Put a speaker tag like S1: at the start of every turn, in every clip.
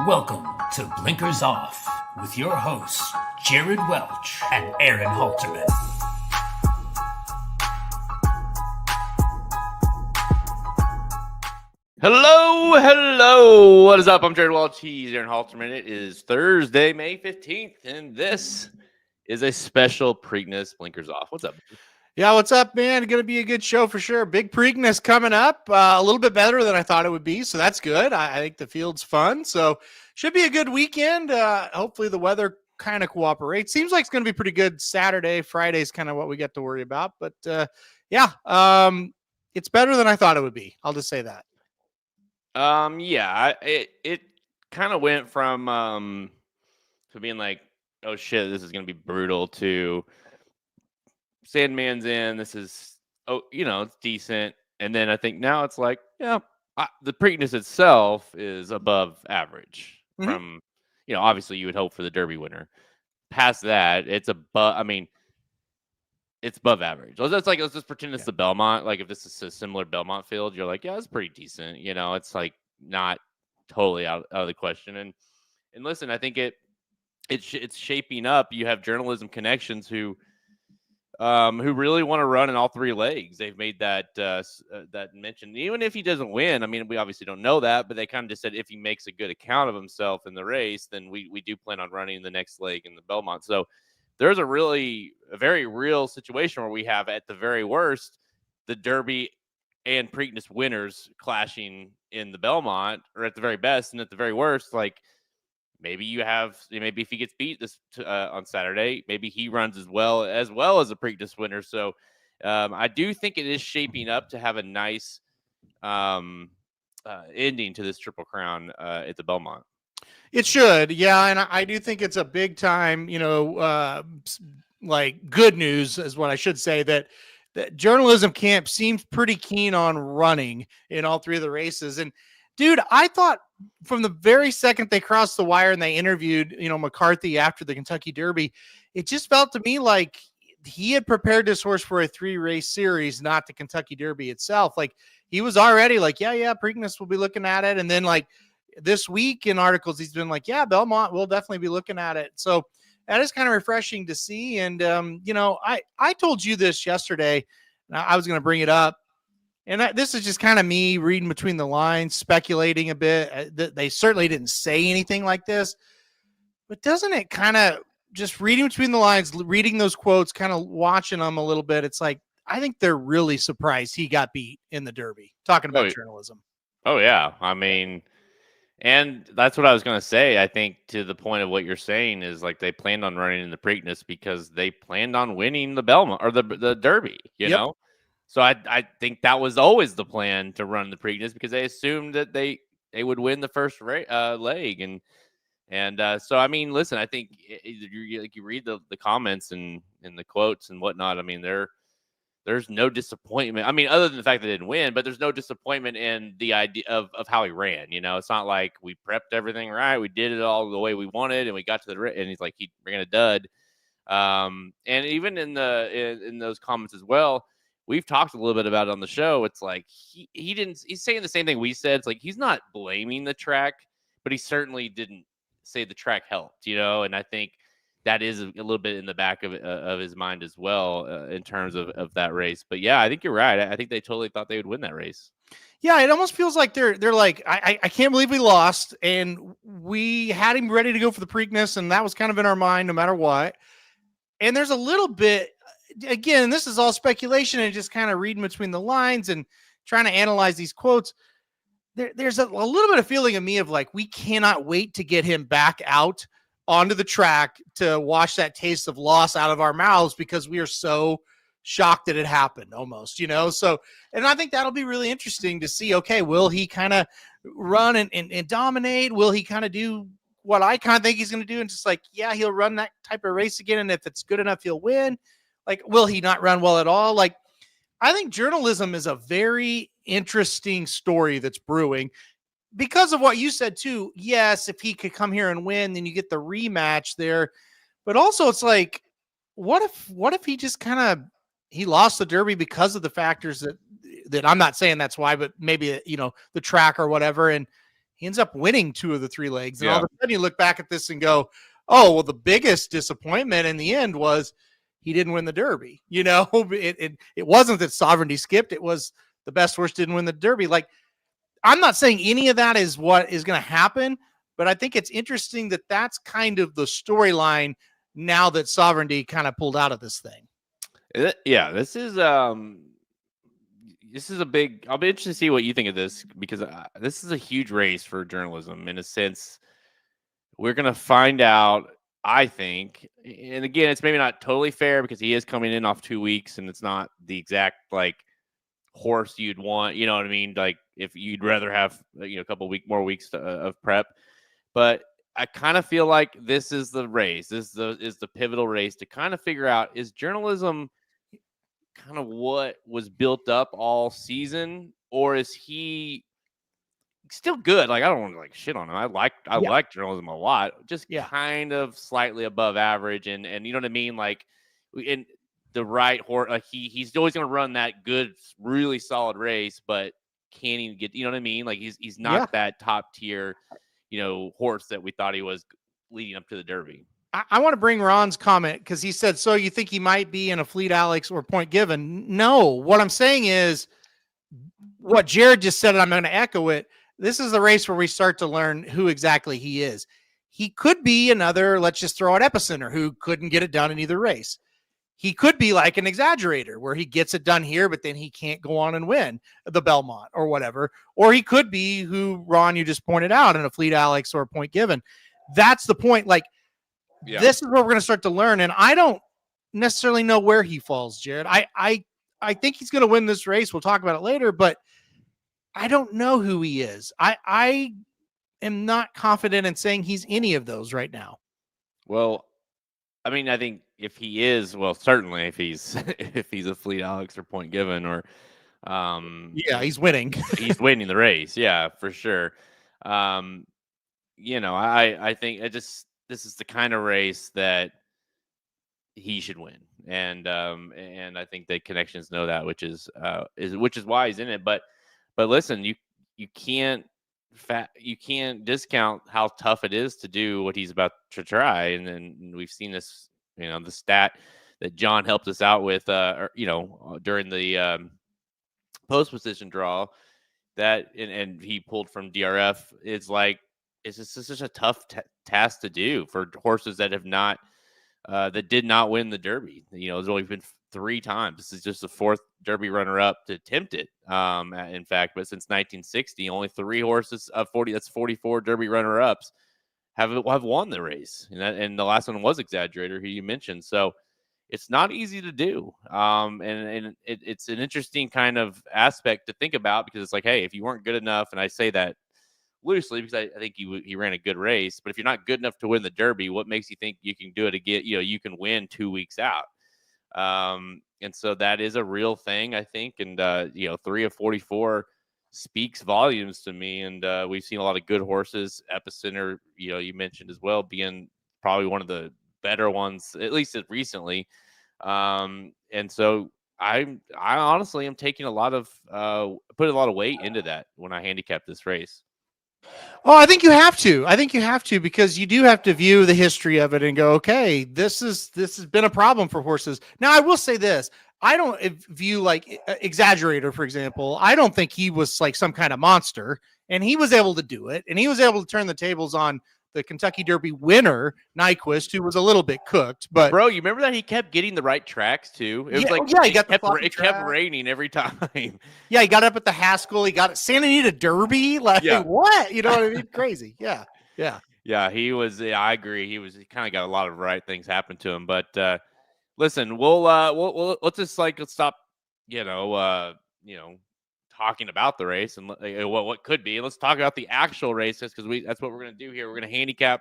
S1: Welcome to Blinkers Off with your hosts, Jared Welch and Aaron Halterman.
S2: Hello. What is up? I'm Jared Welch. He's Aaron Halterman. It is Thursday, May 15th, and this is a special Preakness Blinkers Off. What's up?
S3: Yeah, what's up, man? Going to be a good show for sure. Big Preakness coming up. A little bit better than I thought it would be, so that's good. I think the field's fun, so should be a good weekend. Hopefully the weather kind of cooperates. Seems like it's going to be pretty good. Saturday, Friday's kind of what we get to worry about, but it's better than I thought it would be. I'll just say that.
S2: It kind of went from to being like, oh shit, this is going to be brutal, to Sandman's in. This is it's decent. And then I think now it's like, the Preakness itself is above average.
S3: Mm-hmm.
S2: From, obviously you would hope for the Derby winner. Past that, it's above. I mean, it's above average. Let's just pretend it's the Belmont. Like if this is a similar Belmont field, you're like, yeah, it's pretty decent. It's like not totally out of the question. And listen, I think it's shaping up. You have Journalism Connections who really want to run in all three legs. They've made that mention. Even if he doesn't win, I mean, we obviously don't know that, but they kind of just said if he makes a good account of himself in the race, then we do plan on running the next leg in the Belmont. So there's a very real situation where we have, at the very worst, the Derby and Preakness winners clashing in the Belmont, or at the very best, and at the very worst, like maybe if he gets beat on Saturday, maybe he runs as well as a Preakness winner. So I do think it is shaping up to have a nice ending to this Triple Crown at the Belmont.
S3: It should, yeah, and I do think it's a big time, like good news is what I should say, that journalism camp seems pretty keen on running in all three of the races. And dude, I thought from the very second they crossed the wire and they interviewed, McCarthy after the Kentucky Derby, it just felt to me like he had prepared this horse for a 3-race series, not the Kentucky Derby itself. Like he was already like, Preakness will be looking at it. And then like this week in articles, he's been like, Belmont will definitely be looking at it. So that is kind of refreshing to see. And, I told you this yesterday, and I was going to bring it up. And this is just kind of me reading between the lines, speculating a bit. They certainly didn't say anything like this. But doesn't it kind of, just reading between the lines, reading those quotes, kind of watching them a little bit, it's like, I think they're really surprised he got beat in the Derby. Talking about journalism.
S2: Oh, yeah. I mean, and that's what I was going to say. I think to the point of what you're saying is like they planned on running in the Preakness because they planned on winning the Belmont or the Derby, you know? So I think that was always the plan, to run the Preakness, because they assumed that they would win the first leg. And so, I mean, listen, I think you read the comments and the quotes and whatnot. I mean, there's no disappointment. I mean, other than the fact that they didn't win, but there's no disappointment in the idea of how he ran. It's not like we prepped everything right. We did it all the way we wanted, and we got to and he's like, he ran a dud. And even in those comments as well, we've talked a little bit about it on the show. It's like he's saying the same thing we said. It's like he's not blaming the track, but he certainly didn't say the track helped, and I think that is a little bit in the back of his mind as well, in terms of that race. But yeah, I think you're right. I think they totally thought they would win that race.
S3: Yeah, it almost feels like they're like, I can't believe we lost, and we had him ready to go for the Preakness, and that was kind of in our mind no matter what. And there's a little bit, again, this is all speculation and just kind of reading between the lines and trying to analyze these quotes. There's a little bit of feeling of me of like, we cannot wait to get him back out onto the track to wash that taste of loss out of our mouths, because we are so shocked that it happened almost, So, and I think that'll be really interesting to see, okay, will he kind of run and dominate? Will he kind of do what I kind of think he's going to do? And just like, he'll run that type of race again. And if it's good enough, he'll win. Like, will he not run well at all? Like, I think journalism is a very interesting story that's brewing because of what you said too. Yes, if he could come here and win, then you get the rematch there. But also it's like, what if he just kind of, he lost the Derby because of the factors that I'm not saying that's why, but maybe, the track or whatever. And He ends up winning 2 of the 3 legs. And all of a sudden you look back at this and go, oh, well, the biggest disappointment in the end was he didn't win the Derby. It wasn't that Sovereignty skipped. It was the best horse didn't win the Derby. Like, I'm not saying any of that is what is going to happen, but I think it's interesting that that's kind of the storyline now that Sovereignty kind of pulled out of this thing.
S2: Yeah, this is a big. I'll be interested to see what you think of this, because this is a huge race for journalism in a sense. We're gonna find out, I think, and again, it's maybe not totally fair because he is coming in off 2 weeks, and it's not the exact like horse you'd want. You know what I mean? Like if you'd rather have a couple more weeks of prep, but I kind of feel like this is the race. This is the pivotal race to kind of figure out, is journalism kind of what was built up all season, or is he still good? Like, I don't want to like shit on him. I like journalism a lot, just kind of slightly above average, and you know what I mean? Like in the right horse, like he's always going to run that good, really solid race, but can he get, you know what I mean? Like he's not that top tier, horse that we thought he was leading up to the Derby.
S3: I want to bring Ron's comment, because he said, so you think he might be in a Fleet Alex or Point Given? No, what I'm saying is what Jared just said, and I'm going to echo it. This is the race where we start to learn who exactly he is. He could be another, let's just throw out Epicenter, who couldn't get it done in either race. He could be like an Exaggerator, where he gets it done here, but then he can't go on and win the Belmont or whatever. Or he could be who, Ron, you just pointed out, in a Fleet Alex or a Point Given. That's the point. Like, this is where we're going to start to learn. And I don't necessarily know where he falls, Jared. I think he's going to win this race. We'll talk about it later, but I don't know who he is. I am not confident in saying he's any of those right now.
S2: Well, I mean, I think if he is, well, certainly if he's a Fleet Alex or Point Given, or
S3: he's winning.
S2: He's winning the race. Yeah, for sure. I think this is the kind of race that he should win, and I think the connections know that, which is why he's in it. But listen, you can't discount how tough it is to do what he's about to try, and then we've seen this, the stat that John helped us out with, during the post position draw, that and he pulled from DRF. It's like, it's just such a tough task to do for horses that have not that did not win the Derby. There's only been 3 times. This is just the 4th Derby runner-up to attempt it. In fact, but since 1960, only 3 horses of 40. That's 44 Derby runner-ups have won the race, and the last one was Exaggerator, who you mentioned. So it's not easy to do. And it's an interesting kind of aspect to think about, because it's like, hey, if you weren't good enough, and I say that loosely because I think he ran a good race, but if you're not good enough to win the Derby, what makes you think you can do it again? You can win 2 weeks out. And so that is a real thing, I think. And 3 of 44 speaks volumes to me. And we've seen a lot of good horses. Epicenter, you mentioned as well, being probably one of the better ones, at least recently. And so I honestly am taking put a lot of weight into that when I handicap this race.
S3: Oh, I think you have to, because you do have to view the history of it and go, okay, this has been a problem for horses. Now, I will say this. I don't view like Exaggerator, for example. I don't think he was like some kind of monster, and he was able to do it, and he was able to turn the tables on the Kentucky Derby winner, Nyquist, who was a little bit cooked. But
S2: bro, you remember that he kept getting the right tracks too? It was it kept raining every time.
S3: Yeah, he got up at the Haskell. He got at Santa Anita Derby. Like, what? You know what I mean? Crazy. Yeah.
S2: He was. I agree. He kind of got a lot of right things happen to him. But listen, let's just let's stop. Talking about the race and what could be. Let's talk about the actual races, because that's what we're going to do here. We're going to handicap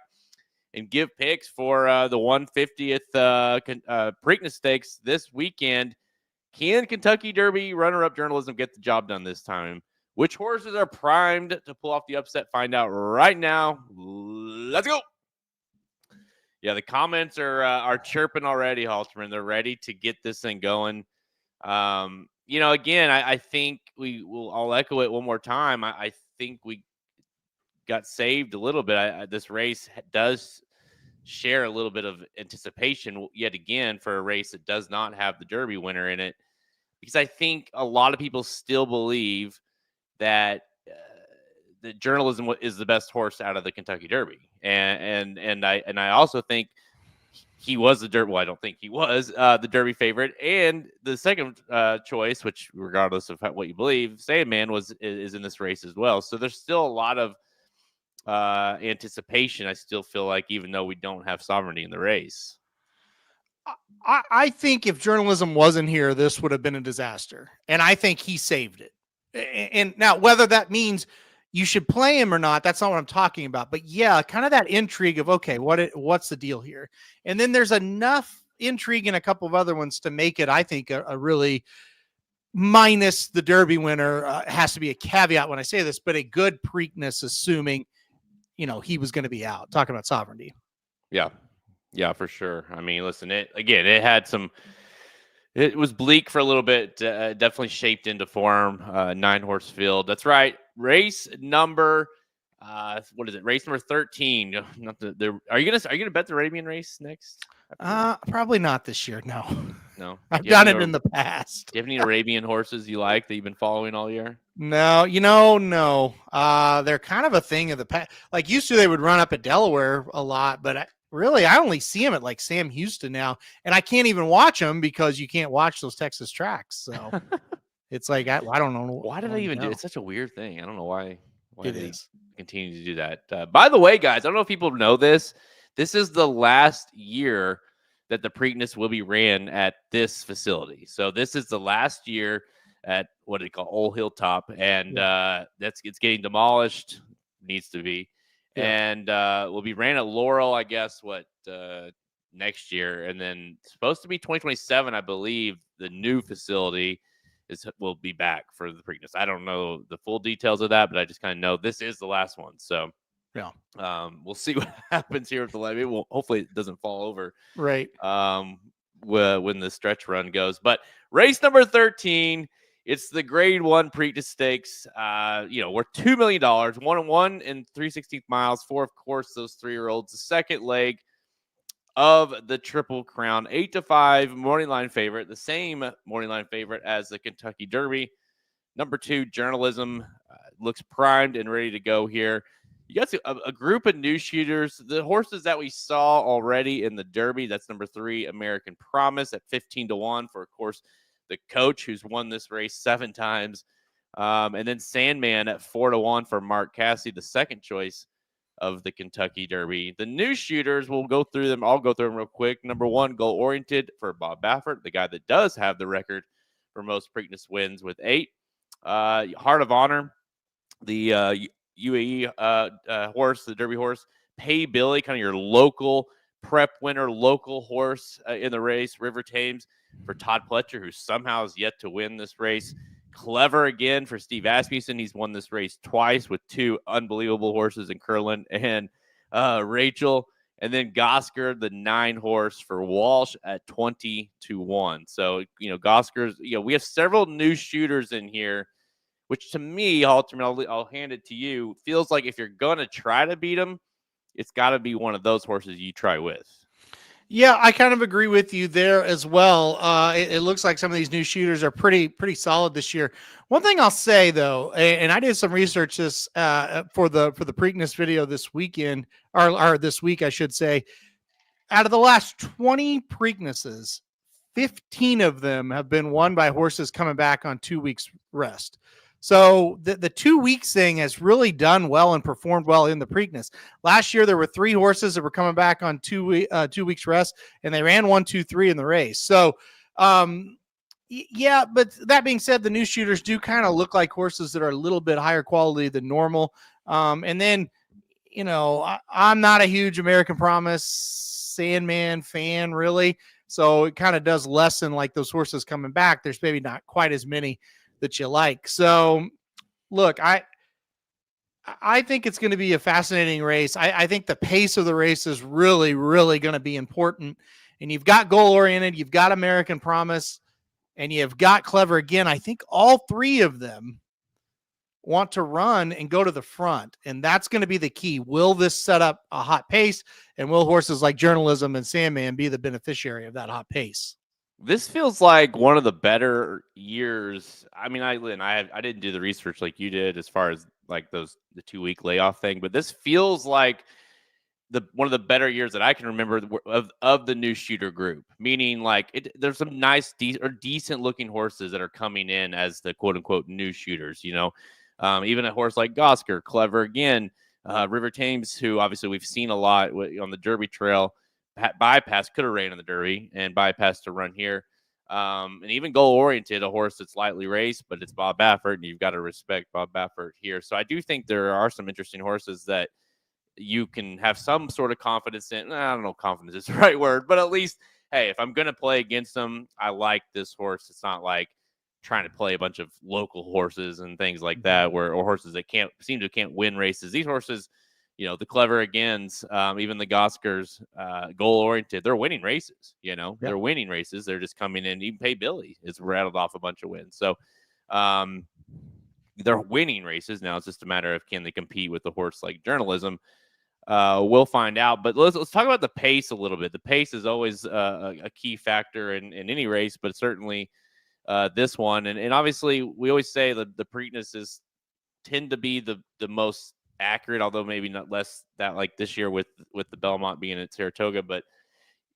S2: and give picks for the 150th Preakness Stakes this weekend. Can Kentucky Derby runner-up journalism get the job done this time? Which horses are primed to pull off the upset? Find out right now. Let's go. Yeah, the comments are chirping already, Halterman. They're ready to get this thing going. Again, I think I'll echo it one more time. I think got saved a little bit. This race does share a little bit of anticipation yet again for a race that does not have the Derby winner in it, because I think a lot of people still believe that the journalism is the best horse out of the Kentucky Derby, and I also think he was the Derby. Well, I don't think he was the Derby favorite, and the second choice, which regardless of what you believe, Sandman is in this race as well. So there's still a lot of anticipation. I still feel like, even though we don't have sovereignty in the race.
S3: I think if journalism wasn't here, this would have been a disaster. And I think he saved it. And now, whether that means you should play him or not, that's not what I'm talking about. But yeah, kind of that intrigue of, okay, what's the deal here? And then there's enough intrigue in a couple of other ones to make it, I think, a really, minus the Derby winner, has to be a caveat when I say this, but a good Preakness, assuming, he was going to be out. Talking about sovereignty.
S2: Yeah, for sure. I mean, listen, it was bleak for a little bit, definitely shaped into form, 9-horse field. That's right. Race number, what is it? Race number 13. Are you going to bet the Arabian race next?
S3: Probably not this year. No. I've done it in the past.
S2: Do you have any Arabian horses you like that you've been following all year?
S3: No, no. They're kind of a thing of the past. Like, used to, they would run up at Delaware a lot, but I only see them at like Sam Houston now, and I can't even watch them because you can't watch those Texas tracks. So it's like, I don't know.
S2: Why do they even do it? It's such a weird thing. I don't know why they continue to do that. By the way, guys, I don't know if people know this. This is the last year that the Preakness will be ran at this facility. So this is the last year at what do they call Old Hilltop, and it's getting demolished. Needs to be. Yeah. And will be ran at Laurel, I guess, next year. And then supposed to be 2027, I believe, the new facility will be back for the Preakness. I don't know the full details of that, but I just kind of know this is the last one. So
S3: yeah,
S2: we'll see what happens here with the levy. Well, hopefully it doesn't fall over.
S3: Right.
S2: When the stretch run goes. But race number 13. It's the Grade 1 Preakness Stakes. We're $2 million, 1-1 and 3/16 miles for, of course, those 3-year-olds. The second leg of the Triple Crown, 8-5 morning line favorite, the same morning line favorite as the Kentucky Derby. Number 2, Journalism, looks primed and ready to go here. You got a group of new shooters. The horses that we saw already in the Derby, that's number 3, American Promise at 15-1 for, of course, the coach who's won this race 7 times. And then Sandman at 4-1 for Mark Cassidy, the second choice of the Kentucky Derby. The new shooters, we'll go through them. I'll go through them real quick. Number 1, Goal Oriented for Bob Baffert, the guy that does have the record for most Preakness wins with 8. Heart of Honor, the UAE horse, the Derby horse. Pay Billy, kind of your local prep winner, local horse in the race. River Thames for Todd Pletcher, who somehow has yet to win this race. Clever again for Steve Asmussen. He's won this race twice with 2 unbelievable horses in Curlin and Rachel. And then Gosker, the 9-horse for Walsh at 20-1. So, Gosker's, we have several new shooters in here, which to me, ultimately, I'll hand it to you, feels like if you're going to try to beat them, it's got to be one of those horses you try with.
S3: Yeah, I kind of agree with you there as well. It looks like some of these new shooters are pretty solid this year. One thing I'll say though, and I did some research this for the Preakness video this weekend, or this week, I should say. Out of the last 20 Preaknesses, 15 of them have been won by horses coming back on 2 weeks rest. So the 2 weeks thing has really done well and performed well in the Preakness. Last year, there were 3 horses that were coming back on 2 weeks rest, and they ran 1, 2, 3 in the race. So, yeah, but that being said, the new shooters do kind of look like horses that are a little bit higher quality than normal. And then, I'm not a huge American Promise Sandman fan, really. So it kind of does lessen like those horses coming back. There's maybe not quite as many that you like. So look, I think it's going to be a fascinating race. I think the pace of the race is really, really going to be important. And you've got Goal Oriented, you've got American Promise, and you've got Clever again. I think all 3 of them want to run and go to the front. And that's going to be the key. Will this set up a hot pace? And will horses like Journalism and Sandman be the beneficiary of that hot pace?
S2: This feels like one of the better years. I mean, I didn't do the research like you did as far as like the 2-week layoff thing, but this feels like one of the better years that I can remember of the new shooter group. Meaning, like there's some nice, decent looking horses that are coming in as the quote unquote new shooters. Even a horse like Gosker, Clever Again, River Thames, who obviously we've seen a lot on the Derby Trail. Bypass could have ran in the Derby and bypassed to run here. And even Goal Oriented, a horse that's lightly raced, but it's Bob Baffert, and you've got to respect Bob Baffert here. So I do think there are some interesting horses that you can have some sort of confidence in. I don't know if confidence is the right word, but at least, hey, if I'm going to play against them, I like this horse. It's not like trying to play a bunch of local horses and things like that, or horses that can't win races. These horses, the Clever Agains, even the Goskers, Goal Oriented, they're winning races. They're winning races. They're just coming in. Even Pay Billy has rattled off a bunch of wins. So they're winning races. Now it's just a matter of can they compete with a horse like Journalism. We'll find out. But let's talk about the pace a little bit. The pace is always a key factor in any race, but certainly this one. And obviously, we always say that the Preakness tend to be the most accurate, although maybe not less that like this year with the Belmont being at Saratoga, but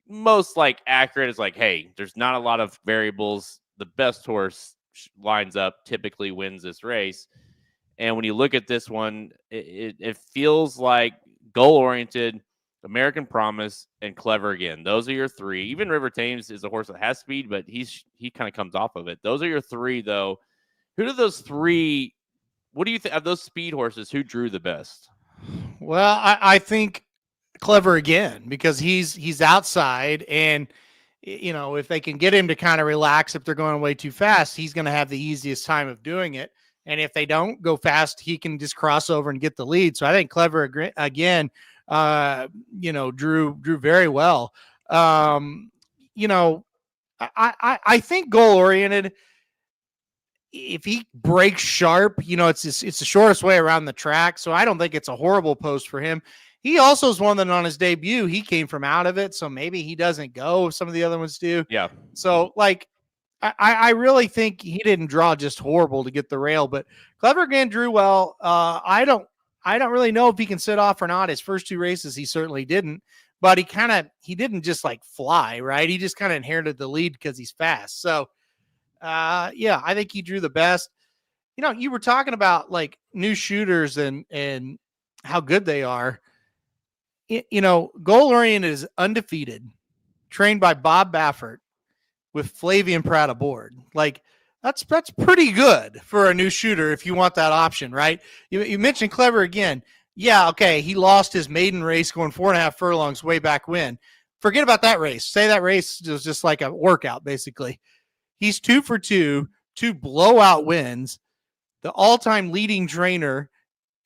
S2: most like accurate is like, hey, there's not a lot of variables. The best horse lines up, typically wins this race. And when you look at this one, it feels like Goal Oriented, American Promise, and Clever Again. Those are your three. Even River Thames is a horse that has speed, but he kind of comes off of it. Those are your three, though. Who do those three? What do you think of those speed horses? Who drew the best?
S3: Well, I think Clever Again, because he's outside, and if they can get him to kind of relax, if they're going way too fast, he's going to have the easiest time of doing it. And if they don't go fast, he can just cross over and get the lead. So I think Clever Again, drew very well. I think Goal Oriented, if he breaks sharp, it's the shortest way around the track. So I don't think it's a horrible post for him. He also is one that on his debut, he came from out of it. So maybe he doesn't go. Some of the other ones do.
S2: Yeah.
S3: So I really think he didn't draw just horrible to get the rail, but Clever Again drew well. I don't really know if he can sit off or not. His first two races, he certainly didn't, but he didn't just like fly, right? He just kind of inherited the lead because he's fast. So, I think he drew the best. You were talking about like new shooters and how good they are. Goal Oriented is undefeated, trained by Bob Baffert, with Flavian Pratt aboard. Like that's pretty good for a new shooter if you want that option, right? You mentioned Clever Again. Yeah, okay. He lost his maiden race going 4.5 furlongs way back when. Forget about that race. Say that race was just like a workout, basically. He's 2 for 2 blowout wins, the all-time leading trainer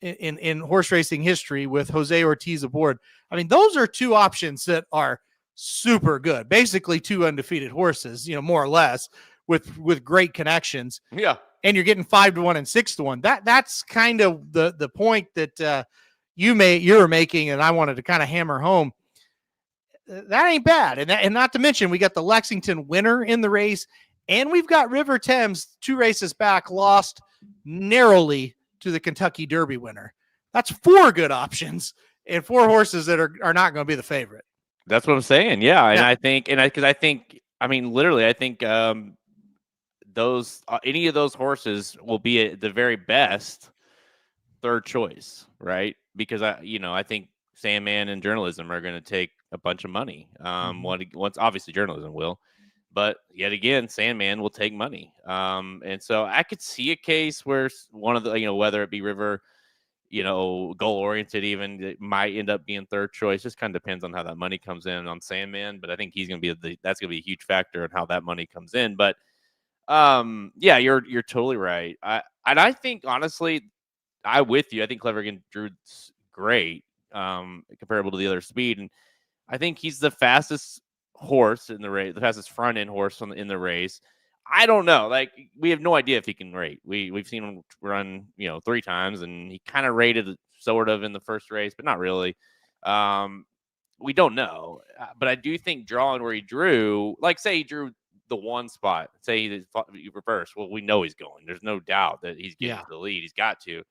S3: in horse racing history with Jose Ortiz aboard. I mean, those are two options that are super good. Basically, two undefeated horses, more or less, with great connections.
S2: Yeah.
S3: And you're getting 5-1 and 6-1. That's kind of the point that you're making, and I wanted to kind of hammer home. That ain't bad. And not to mention, we got the Lexington winner in the race, and we've got River Thames 2 races back, lost narrowly to the Kentucky Derby winner. That's 4 good options and 4 horses that are not going to be the favorite.
S2: That's what I'm saying. Yeah. And I think, literally, I think those any of those horses will be at the very best third choice, right? Because I think Sandman and Journalism are going to take a bunch of money. Once obviously Journalism will, but yet again, Sandman will take money. And so I could see a case where one of the, whether it be River, Goal Oriented, even it might end up being third choice. Just kind of depends on how that money comes in on Sandman. But I think he's going to be that's going to be a huge factor in how that money comes in. But you're totally right. I think honestly, I'm with you. I think Clever Again drew great, comparable to the other speed, and I think he's the fastest horse in the race, the fastest front end horse in the race. I don't know. Like, we have no idea if he can rate. We've seen him run, 3 times, and he kind of rated sort of in the first race, but not really. We don't know. But I do think drawing where he drew, like, say he drew the one spot, say he reversed. Well, we know he's going. There's no doubt that he's getting to the lead. He's got to.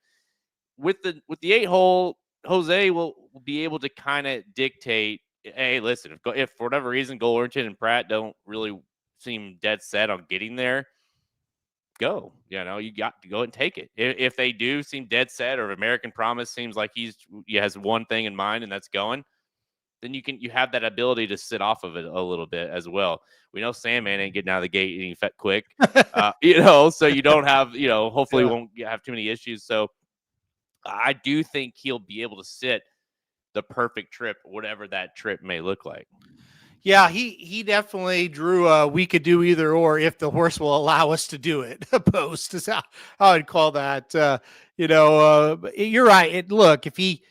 S2: With the 8-hole, Jose will be able to kind of dictate. Hey, listen, if for whatever reason goal oriented and Pratt don't really seem dead set on getting there, go. You got to go and take it. If they do seem dead set, or if American Promise seems like he has one thing in mind and that's going, then you have that ability to sit off of it a little bit as well. We know Sandman ain't getting out of the gate any quick, so you don't have, hopefully won't have too many issues. So I do think he'll be able to sit the perfect trip, whatever that trip may look like.
S3: Yeah, he definitely drew we could do either or if the horse will allow us to do it. Post is how I'd call that. You're right. Look, if he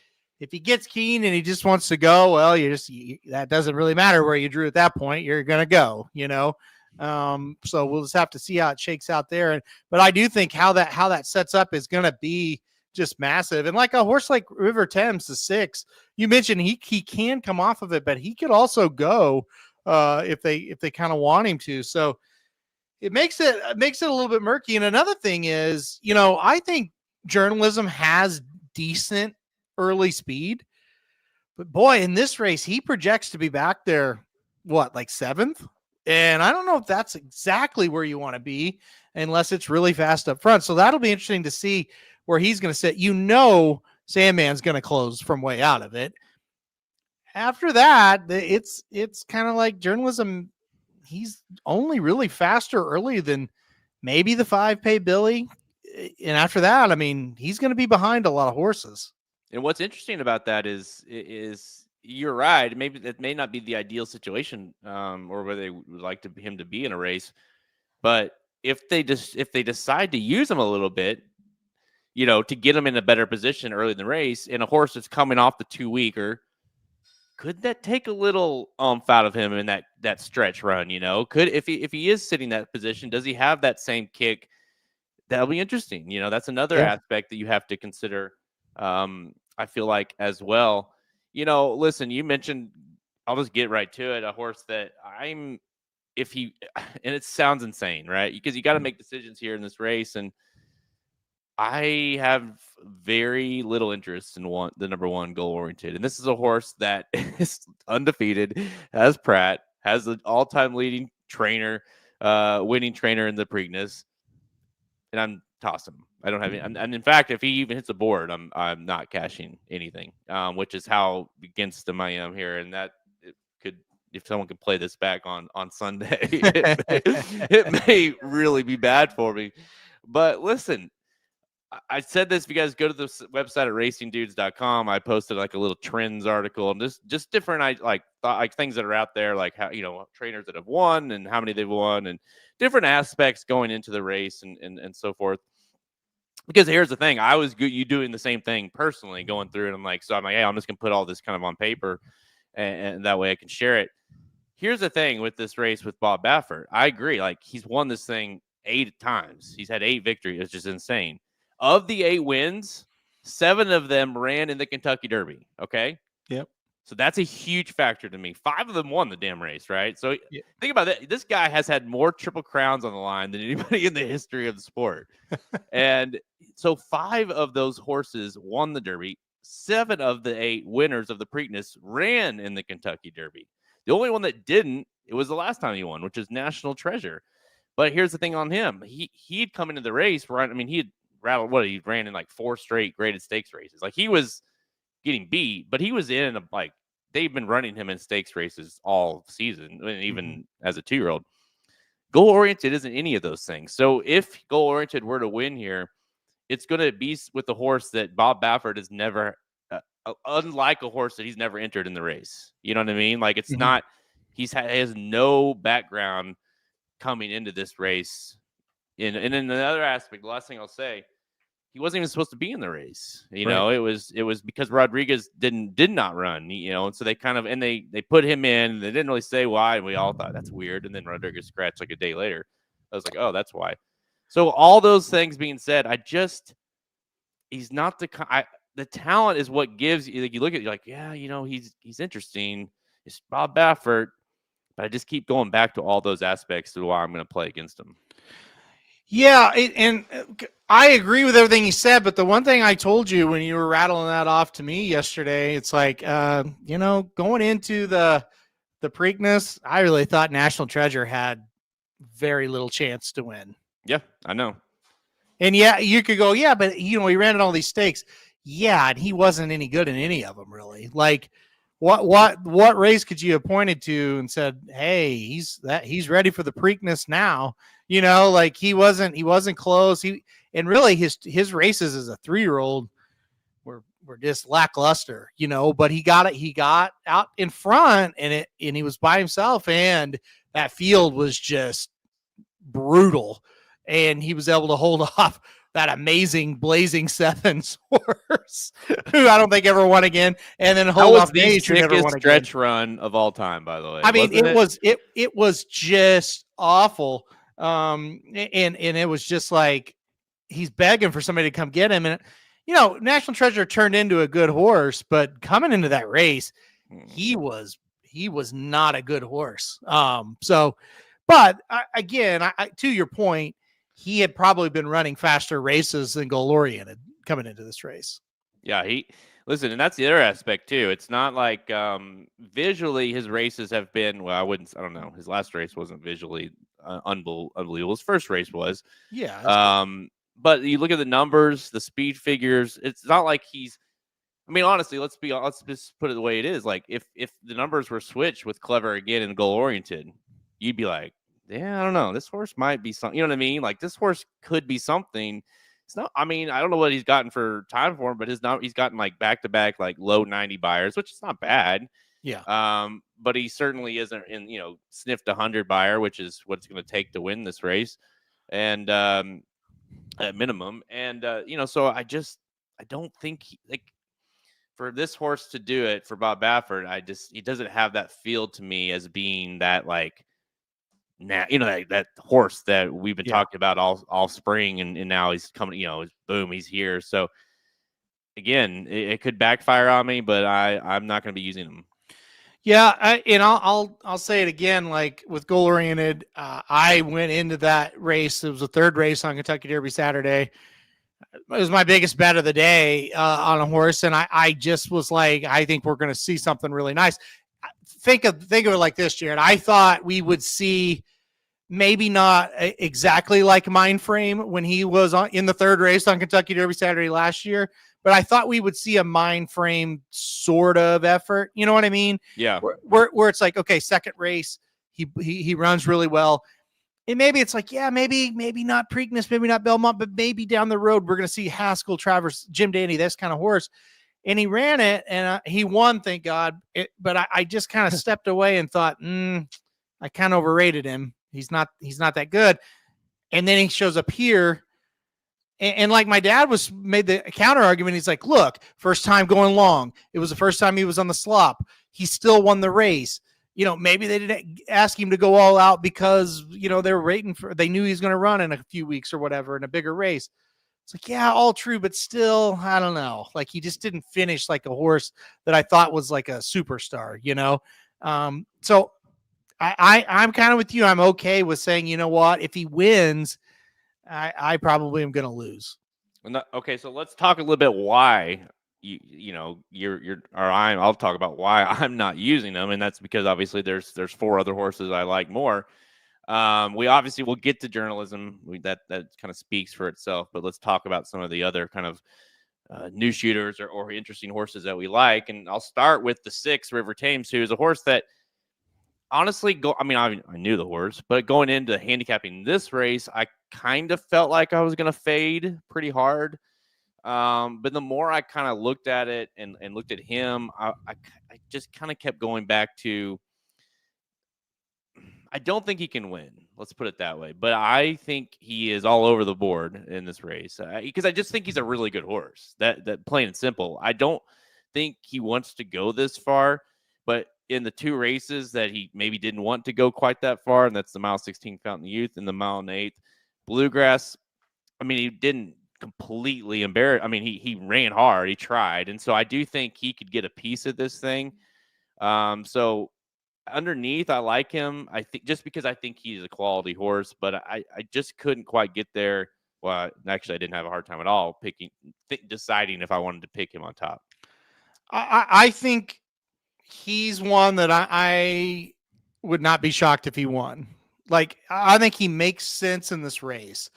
S3: gets keen and he just wants to go, well, that doesn't really matter where you drew at that point. You're gonna go. So we'll just have to see how it shakes out there. But I do think how that sets up is gonna be just massive. And like a horse like River Thames, the 6, you mentioned he can come off of it, but he could also go if they kind of want him to. So it makes it a little bit murky. And another thing is, I think journalism has decent early speed, but boy, in this race, he projects to be back there, like 7th? And I don't know if that's exactly where you want to be unless it's really fast up front. So that'll be interesting to see where he's going to sit. Sandman's going to close from way out of it. After that, it's kind of like journalism. He's only really faster early than maybe the 5-pay Billy. And after that, I mean, he's going to be behind a lot of horses.
S2: And what's interesting about that is you're right. Maybe that may not be the ideal situation, or where they would like him to be in a race. But if they decide to use him a little bit, to get him in a better position early in the race, and a horse that's coming off the 2-weeker, could that take a little out of him in that stretch run? Could if he is sitting that position, does he have that same kick? That'll be interesting. That's another aspect that you have to consider. I feel like as well. Listen, you mentioned. I'll just get right to it. A horse that and it sounds insane, right? Because you got to make decisions here in this race, and I have very little interest in the number 1 goal oriented. And this is a horse that is undefeated, has Pratt, has the all-time leading trainer, winning trainer in the Preakness. And I'm tossing him. I don't have any. And in fact, if he even hits a board, I'm not cashing anything, which is how against him I am here. And that if someone could play this back on Sunday, it may really be bad for me. But listen, I said this. If you guys go to the website at racingdudes.com, I posted like a little trends article and just different like things that are out there, like how trainers that have won and how many they've won and different aspects going into the race and so forth. Because here's the thing, I was you doing the same thing personally, going through it. I'm like, hey, I'm just gonna put all this kind of on paper, and that way I can share it. Here's the thing with this race with Bob Baffert. I agree. Like, he's won this thing 8 times. He's had 8 victories. It's just insane. Of the 8 wins, 7 of them ran in the Kentucky Derby. Okay.
S3: Yep.
S2: So that's a huge factor to me. 5 of them won the damn race, right? So think about that. This guy has had more Triple Crowns on the line than anybody in the history of the sport. And so 5 of those horses won the Derby. 7 of the 8 winners of the Preakness ran in the Kentucky Derby. The only one that didn't, it was the last time he won, which is National Treasure. But here's the thing on him. He'd come into the race, right? I mean, he had rattled he ran in like 4 straight graded stakes races. Like, he was getting beat, but he was in they've been running him in stakes races all season, and even as a 2-year-old. Goal oriented isn't any of those things. So if goal oriented were to win here, it's going to be with the horse that Bob Baffert has never, unlike a horse that he's never entered in the race. You know what I mean? Like, it's not, he has no background coming into this race. And in another aspect, the last thing I'll say, he wasn't even supposed to be in the race. It was because Rodriguez did not run, and so they kind of, they put him in. They didn't really say why, and we all thought that's weird. And then Rodriguez scratched like a day later. I was like, oh, that's why. So all those things being said, he's not the talent is what gives you. Like, you look at, you're like, yeah, he's interesting. It's Bob Baffert, but I just keep going back to all those aspects to why I'm going to play against him.
S3: Yeah, and I agree with everything he said, but the one thing I told you when you were rattling that off to me yesterday, it's like, going into the Preakness, I really thought National Treasure had very little chance to win.
S2: Yeah, I know.
S3: And yeah, you could go, yeah, but he ran in all these stakes. Yeah, and he wasn't any good in any of them, really. Like, what race could you have pointed to and said, hey, he's ready for the Preakness now? Like he wasn't close. And really his races as a 3-year-old were just lackluster, but he got out in front and he was by himself, and that field was just brutal, and he was able to hold off that amazing Blazing Sevens horse, who I don't think ever won again, and then hold off
S2: the
S3: sickest
S2: stretch run of all time, by the way.
S3: I mean, it was just awful, and it was just like he's begging for somebody to come get him, and National Treasure turned into a good horse, but coming into that race, he was not a good horse. But again, to your point, he had probably been running faster races than Goal Oriented coming into this race.
S2: Yeah, listen, and that's the other aspect too. It's not like visually his races have been, well, I don't know. His last race wasn't visually unbelievable. His first race was.
S3: Yeah.
S2: But you look at the numbers, the speed figures, it's not like honestly, let's just put it the way it is. Like if the numbers were switched with Clever again and Goal Oriented, you'd be like, yeah, I don't know. This horse might be something. You know what I mean? Like this horse could be something. It's not. I don't know what he's gotten for time for him, but he's gotten like back-to-back like low 90 buyers, which is not bad.
S3: Yeah.
S2: But he certainly isn't in sniffed 100 buyer, which is what it's going to take to win this race, and at minimum. And so I don't think for this horse to do it for Bob Baffert, he doesn't have that feel to me as being that like. Now, that horse that we've been talking about all spring, and now he's coming, boom, he's here. So again, it could backfire on me, but I'm not going to be using him.
S3: Yeah, I'll say it again. Like with Goal Oriented, I went into that race. It was the third race on Kentucky Derby Saturday. It was my biggest bet of the day on a horse, and I just was like, I think we're going to see something really nice. Think of it like this, Jared. I thought we would see maybe not exactly like Mind Frame when he was in the third race on Kentucky Derby Saturday last year, but I thought we would see a Mind Frame sort of effort. You know what I mean?
S2: Yeah.
S3: Where it's like, okay, second race, he runs really well. And maybe it's like, yeah, maybe not Preakness, maybe not Belmont, but maybe down the road we're going to see Haskell, Travers, Jim Dandy, this kind of horse. And he ran it, and he won, thank God. But I just kind of stepped away and thought, I kind of overrated him. He's not that good. And then he shows up here, and like my dad made the counter argument. He's like, look, first time going long. It was the first time he was on the slop. He still won the race. Maybe they didn't ask him to go all out because they were waiting they knew he was going to run in a few weeks or whatever in a bigger race. It's like, yeah, all true, but still, I don't know. Like he just didn't finish like a horse that I thought was like a superstar, So I'm kind of with you. I'm okay with saying, you know what, if he wins, I probably am going to lose.
S2: Okay, so let's talk a little bit why I'll talk about why I'm not using them, and that's because obviously there's 4 other horses I like more. We obviously will get to journalism. That kind of speaks for itself, but let's talk about some of the other kind of new shooters or interesting horses that we like. And I'll start with the 6 River Thames, who is a horse that honestly I knew the horse, but going into handicapping this race, I kind of felt like I was going to fade pretty hard. But the more I kind of looked at it and looked at him, I just kind of kept going back to, I don't think he can win. Let's put it that way. But I think he is all over the board in this race because I just think he's a really good horse. That plain and simple. I don't think he wants to go this far, but in the 2 races that he maybe didn't want to go quite that far, and that's the mile 16 Fountain Youth and the mile and 8 Bluegrass. I mean, he didn't completely embarrass. I mean, he ran hard, he tried, and so I do think he could get a piece of this thing. So underneath, I like him. I think just because I think he's a quality horse, but I just couldn't quite get there. Well, actually, I didn't have a hard time at all deciding if I wanted to pick him on top.
S3: I think he's one that I would not be shocked if he won. Like, I think he makes sense in this race.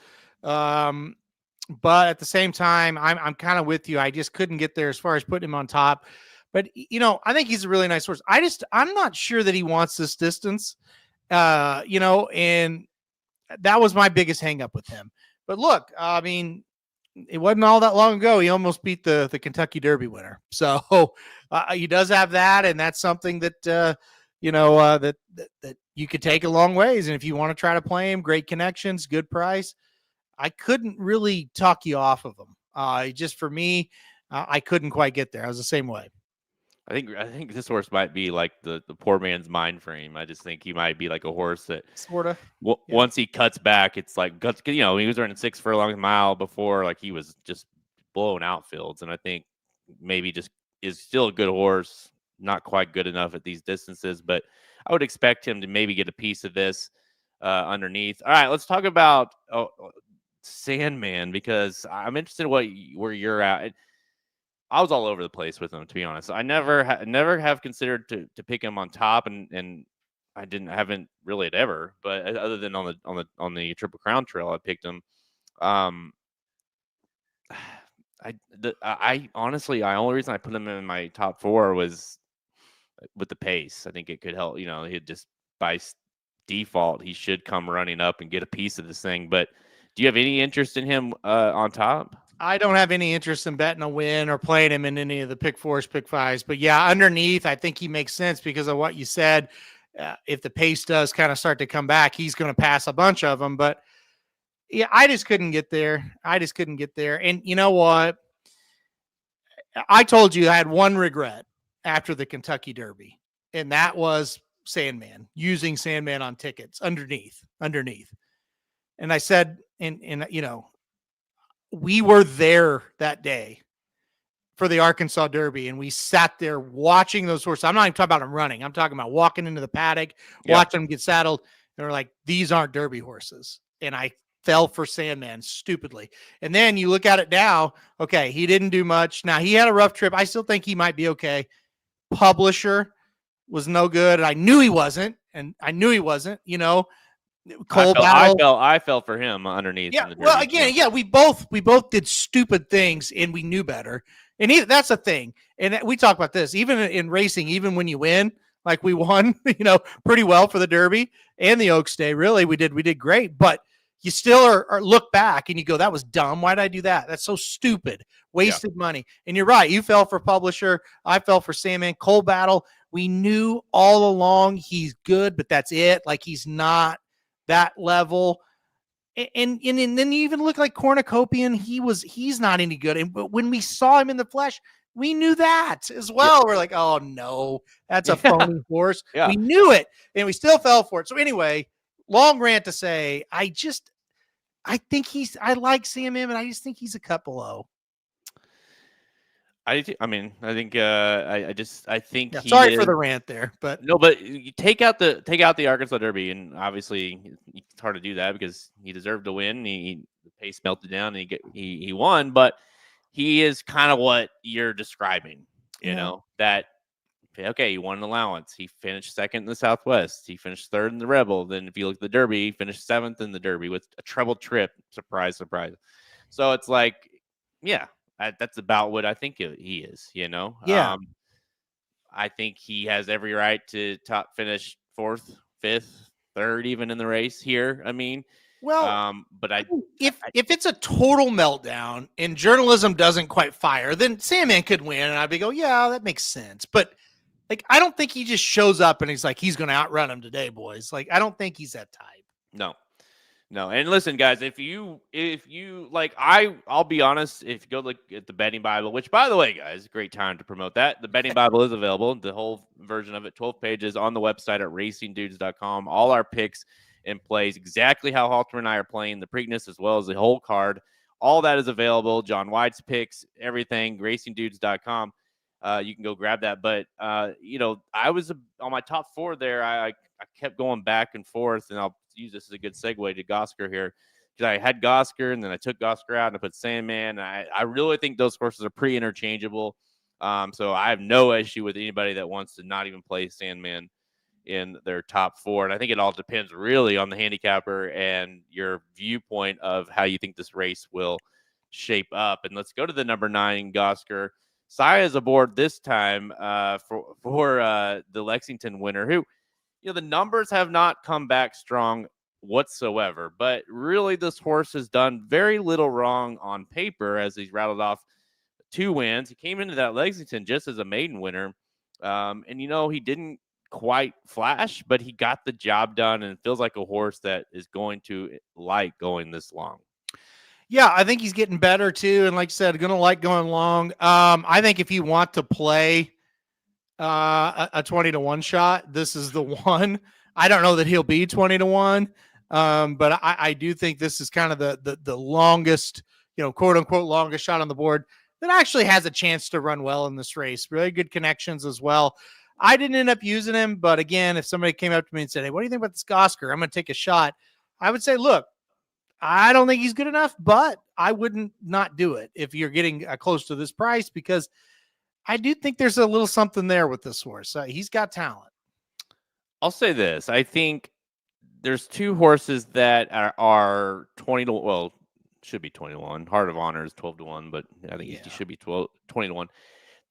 S3: But at the same time, I'm kind of with you. I just couldn't get there as far as putting him on top. But, I think he's a really nice horse. I'm not sure that he wants this distance, and that was my biggest hang up with him. But look, I mean, it wasn't all that long ago. He almost beat the Kentucky Derby winner. So he does have that. And that's something that, that you could take a long ways. And if you want to try to play him, great connections, good price. I couldn't really talk you off of him. Just for me, I couldn't quite get there. I was the same way.
S2: I think this horse might be like the poor man's mind frame. I just think he might be like a horse that
S3: sort of
S2: once he cuts back, it's like he was running 6 furlong mile before, like he was just blowing out fields, and I think maybe just is still a good horse, not quite good enough at these distances, but I would expect him to maybe get a piece of this underneath. All right, let's talk about Sandman, because I'm interested in where you're at. I was all over the place with him, to be honest. I never have considered to pick him on top, and I haven't really ever. But other than on the Triple Crown Trail, I picked him. I honestly, the only reason I put him in my top 4 was with the pace. I think it could help. He'd just by default he should come running up and get a piece of this thing. But do you have any interest in him on top?
S3: I don't have any interest in betting a win or playing him in any of the pick 4s, pick 5s. But yeah, underneath, I think he makes sense because of what you said. If the pace does kind of start to come back, he's going to pass a bunch of them. But yeah, I just couldn't get there. And you know what? I told you I had one regret after the Kentucky Derby, and that was Sandman, using Sandman on tickets underneath. And I said, we were there that day for the Arkansas Derby, and we sat there watching those horses. I'm not even talking about them running. I'm talking about walking into the paddock, watching them get saddled. And we're like, these aren't Derby horses. And I fell for Sandman stupidly. And then you look at it now. Okay, he didn't do much. Now, he had a rough trip. I still think he might be okay. Publisher was no good. And I knew he wasn't.
S2: I fell for him underneath.
S3: Yeah. Well, again, yeah, we both did stupid things and we knew better. And that's a thing. And we talk about this, even in racing, even when you win, like we won, pretty well for the Derby and the Oaks Day. Really, we did great, but you still are look back and you go, that was dumb. Why did I do that? That's so stupid. Wasted money. And you're right. You fell for Publisher. I fell for Sandman. Coal Battle. We knew all along he's good, but that's it. Like, he's not that level. And then you even look like Cornucopian. He's not any good. But when we saw him in the flesh, we knew that as well. Yeah. We're like, oh no, that's a phony horse. Yeah. We knew it, and we still fell for it. So anyway, long rant to say, I think I like Sandman, but I just think he's a cut below.
S2: I think.
S3: Yeah, sorry for the rant there, but
S2: no. But you take out the Arkansas Derby, and obviously it's hard to do that because he deserved to win. The pace melted down, and he won. But he is kind of what you're describing. That okay, he won an allowance. He finished second in the Southwest. He finished third in the Rebel. Then if you look at the Derby, he finished 7th in the Derby with a treble trip. Surprise, surprise. So it's like, yeah. That's about what I think he is,
S3: Yeah.
S2: I think he has every right to finish 4th, 5th, 3rd, even in the race here. I mean, but
S3: if it's a total meltdown and journalism doesn't quite fire, then Sandman could win, and I'd be yeah, that makes sense. But like, I don't think he just shows up and he's like, he's going to outrun him today, boys. Like, I don't think he's that type.
S2: No, and listen, guys, if you like, I'll be honest. If you go look at the betting Bible, which by the way, guys, great time to promote that. The betting Bible is available, the whole version of it, 12 pages on the website at racingdudes.com. All our picks and plays, exactly how Halter and I are playing the Preakness as well as the whole card. All that is available. John White's picks, everything, racingdudes.com. You can go grab that. But I was on my top 4 there. I kept going back and forth, and I'll use this as a good segue to Gosker here, because I had Gosker and then I took Gosker out and I put Sandman. And I really think those horses are pretty interchangeable. So I have no issue with anybody that wants to not even play Sandman in their top 4. And I think it all depends really on the handicapper and your viewpoint of how you think this race will shape up. And let's go to the number 9, Gosker. Saya is aboard this time for the Lexington winner, who, the numbers have not come back strong whatsoever, but really this horse has done very little wrong on paper as he's rattled off 2 wins. He came into that Lexington just as a maiden winner. And, he didn't quite flash, but he got the job done and feels like a horse that is going to like going this long.
S3: Yeah, I think he's getting better too. And like I said, going to like going long. I think if you want to play a 20-1 shot, this is the one. I don't know that he'll be 20-1. But I do think this is kind of the longest, quote unquote, longest shot on the board that actually has a chance to run well in this race. Really good connections as well. I didn't end up using him, but again, if somebody came up to me and said, "Hey, what do you think about this Gosker? I'm going to take a shot," I would say, look, I don't think he's good enough, but I wouldn't not do it if you're getting close to this price, because I do think there's a little something there with this horse. He's got talent.
S2: I'll say this. I think there's 2 horses that are 20-1. Should be 20-1. Heart of Honor is 12-1, but I think he should be 20-1.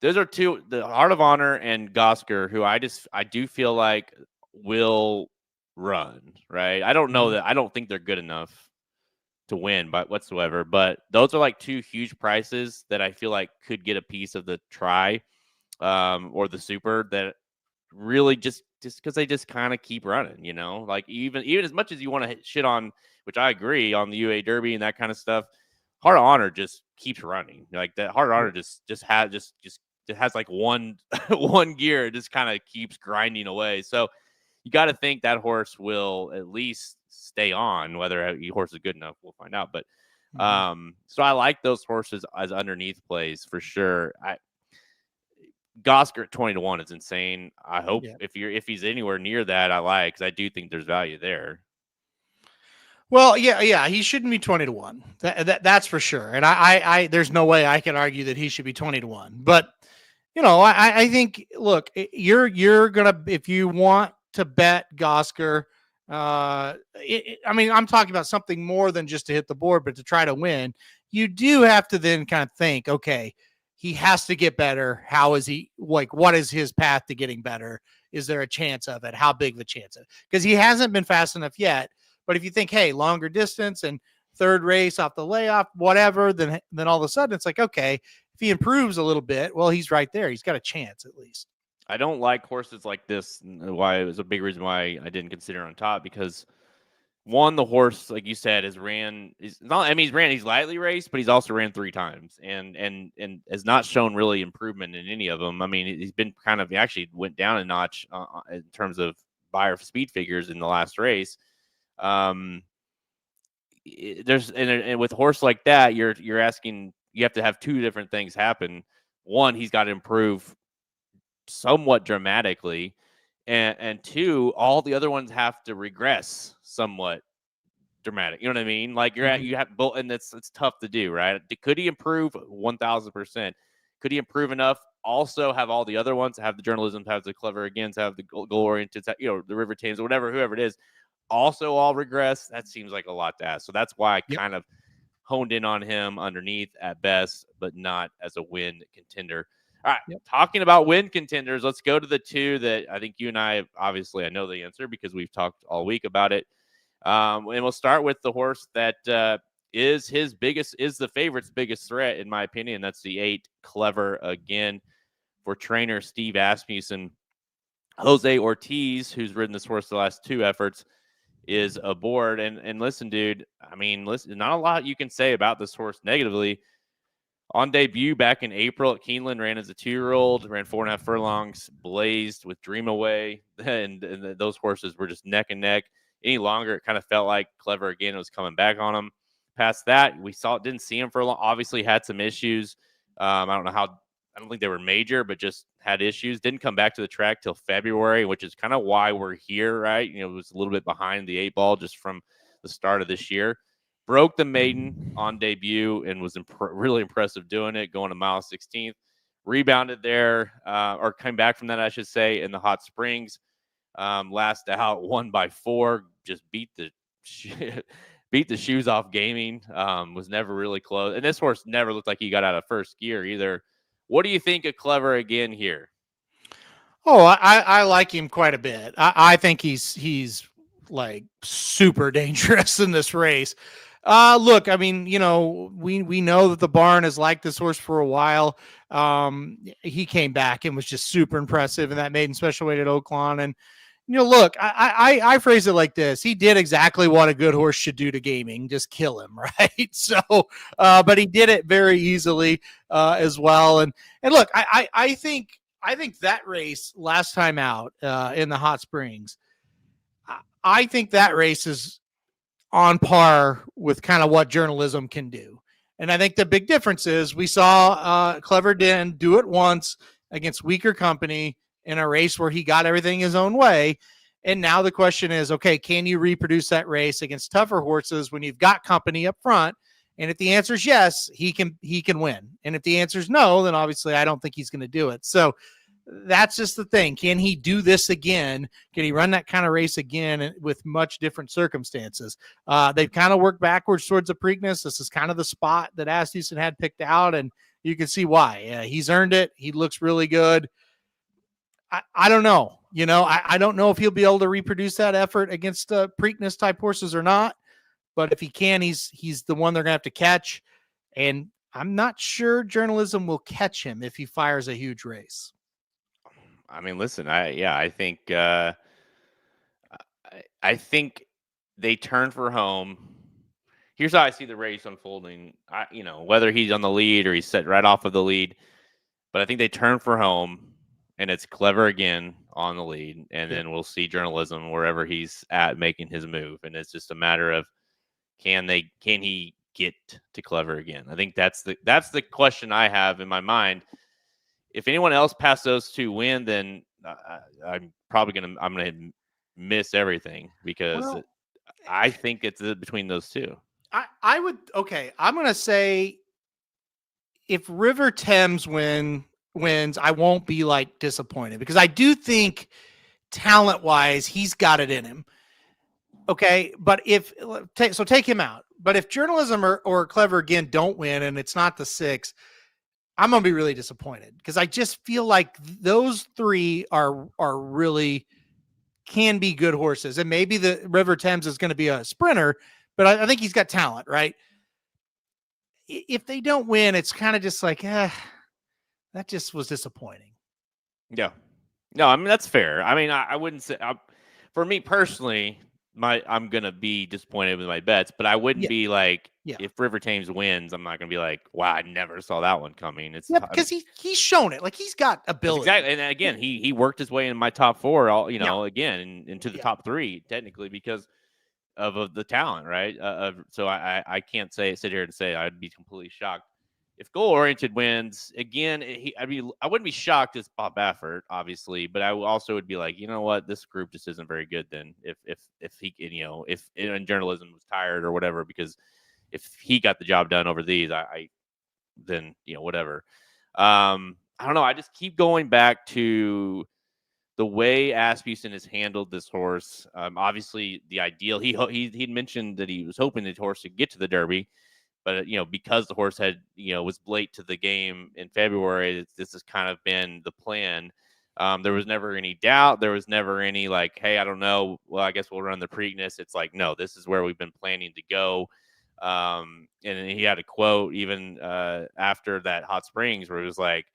S2: Those are 2, the Heart of Honor and Gosker, who I do feel like will run, right? I don't know that. I don't think they're good enough to win whatsoever, but those are like 2 huge prices that I feel like could get a piece of the try or the super, that really just because they just kind of keep running, like even as much as you want to shit on, which I agree, on the UA Derby and that kind of stuff, Heart of Honor just keeps running. Like that Heart of Honor just has like one gear. It just kind of keeps grinding away. So you got to think that horse will at least stay on. Whether the horse is good enough, we'll find out. But so I like those horses as underneath plays for sure. Gosker at 20-1 is insane. I hope if he's anywhere near that, I like, because I do think there's value there.
S3: Well, yeah, he shouldn't be 20-1. That's for sure. And I there's no way I can argue that he should be 20-1. But I think, look, you're gonna, if you want to bet Gosker, I mean, I'm talking about something more than just to hit the board, but to try to win. You do have to then kind of think, okay, he has to get better. How is he, like, what is his path to getting better? Is there a chance of it? How big of a chance of it? Because he hasn't been fast enough yet. But if you think, hey, longer distance and 3rd race off the layoff, whatever, then all of a sudden it's like, okay, if he improves a little bit, well, he's right there. He's got a chance at least.
S2: I don't like horses like this. Why it was a big reason why I didn't consider on top, because one, the horse, like you said, he's lightly raced, but he's also ran 3 times and has not shown really improvement in any of them. I mean, he's been he actually went down a notch in terms of buyer speed figures in the last race. And with a horse like that, you're asking, you have to have 2 different things happen. One, he's got to improve somewhat dramatically, and 2, all the other ones have to regress somewhat dramatic. You know what I mean? Like you have both, and it's tough to do, right? Could he improve 1,000%? Could he improve enough? Also have all the other ones, have the journalism, have the clever against, have the goal oriented, the River Thames, whoever it is, also all regress. That seems like a lot to ask. So that's why I kind of honed in on him underneath at best, but not as a win contender. All right, talking about win contenders, let's go to the 2 that I think you and I, obviously I know the answer because we've talked all week about it. And we'll start with the horse that is the favorite's biggest threat, in my opinion. That's the 8, Clever Again, for trainer Steve Asmussen. Jose Ortiz, who's ridden this horse the last 2 efforts, is aboard. And listen, dude, I mean, listen, not a lot you can say about this horse negatively. On debut back in April at Keeneland, ran as a 2-year-old, ran 4.5 furlongs, blazed with Dream Away, and those horses were just neck and neck. Any longer, it kind of felt like Clever Again was coming back on him. Past that, didn't see him for a long. Obviously, had some issues. I don't know how. I don't think they were major, but just had issues. Didn't come back to the track till February, which is kind of why we're here, right? It was a little bit behind the 8 ball just from the start of this year. Broke the maiden on debut and was really impressive doing it, going to mile 16th. Rebounded there, or came back from that, I should say, in the Hot Springs. Last out, won by 4. Just beat the shoes off Gaming. Was never really close, and this horse never looked like he got out of first gear either. What do you think of Clever Again here?
S3: Oh, I like him quite a bit. I think he's like super dangerous in this race. Look, I mean, we know that the barn has liked this horse for a while. He came back and was just super impressive in that maiden special weight at Oaklawn. And, look, I phrase it like this. He did exactly what a good horse should do to Gaming, just kill him. Right. So, but he did it very easily, as well. And look, I think that race last time out, in the Hot Springs, I think that race is on par with kind of what journalism can do. And I think the big difference is we saw Clever Den do it once against weaker company in a race where he got everything his own way. And now the question is, okay, can you reproduce that race against tougher horses when you've got company up front? And if the answer is yes, he can win. And if the answer is no, then obviously I don't think he's going to do it. So that's just the thing. Can he do this again? Can he run that kind of race again with much different circumstances? They've kind of worked backwards towards the Preakness. This is kind of the spot that Asmussen had picked out, and you can see why. He's earned it. He looks really good. I don't know. I don't know if he'll be able to reproduce that effort against Preakness type horses or not. But if he can, he's the one they're going to have to catch. And I'm not sure journalism will catch him if he fires a huge race.
S2: I mean, listen, I think they turn for home. Here's how I see the race unfolding. Whether he's on the lead or he's set right off of the lead, but I think they turn for home, and it's Clever Again on the lead, and then we'll see journalism wherever he's at making his move, and it's just a matter of can he get to Clever Again? I think that's the question I have in my mind. If anyone else past those two win, then I'm gonna miss everything because I think it's between those two.
S3: I'm gonna say if River Thames wins, I won't be like disappointed because I do think talent wise he's got it in him. Okay, but take him out. But if journalism or Clever Again don't win and it's not the 6. I'm going to be really disappointed because I just feel like those 3 are really can be good horses. And maybe the River Thames is going to be a sprinter, but I think he's got talent, right? If they don't win, it's kind of just like, that just was disappointing.
S2: Yeah. No, I mean, that's fair. I mean, I wouldn't say, for me personally, I'm going to be disappointed with my bets, but I wouldn't be like, if River Thames wins, I'm not going to be like, wow, I never saw that one coming. It's
S3: because he's shown it. Like he's got ability.
S2: Exactly. And again, he worked his way in my top 4, again, into the top 3 technically because of the talent, right? So I can't sit here and say I'd be completely shocked. If Goal Oriented wins again, I wouldn't be shocked as Bob Baffert, obviously, but I also would be like, you know what, this group just isn't very good. Then if he, if journalism was tired or whatever, because if he got the job done over these, then whatever. I don't know. I just keep going back to the way Asmussen has handled this horse. Obviously, the ideal he'd mentioned that he was hoping the horse would get to the Derby. But, because the horse had, was late to the game in February, this has kind of been the plan. There was never any doubt. There was never any like, hey, I don't know. Well, I guess we'll run the Preakness. It's like, no, this is where we've been planning to go. And he had a quote even after that Hot Springs where it was like,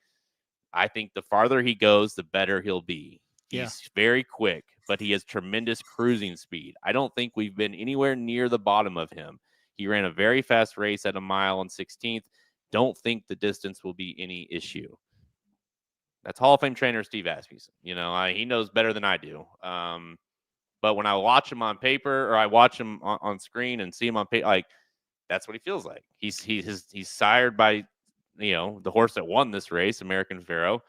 S2: I think the farther he goes, the better he'll be. He's very quick, but he has tremendous cruising speed. I don't think we've been anywhere near the bottom of him. He ran a very fast race at a mile on 16th. Don't think the distance will be any issue. That's Hall of Fame trainer Steve Asmussen. He knows better than I do. But when I watch him on paper, or I watch him on screen and see him on paper, that's what he feels like. He's sired by, the horse that won this race, American Pharoah.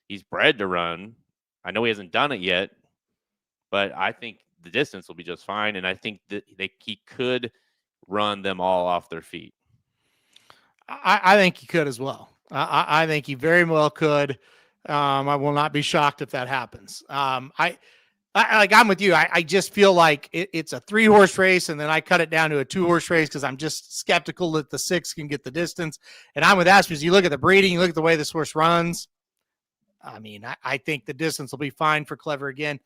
S2: He's bred to run. I know he hasn't done it yet, but I think the distance will be just fine, and I think that he could run them all off their feet.
S3: I think he could as well. I think he very well could. I will not be shocked if that happens. I'm with you. I just feel like it's a 3-horse race, and then I cut it down to a 2-horse race because I'm just skeptical that the 6 can get the distance. And I'm with Asmus. You look at the breeding, you look at the way this horse runs. I mean, I think the distance will be fine for Clever Again.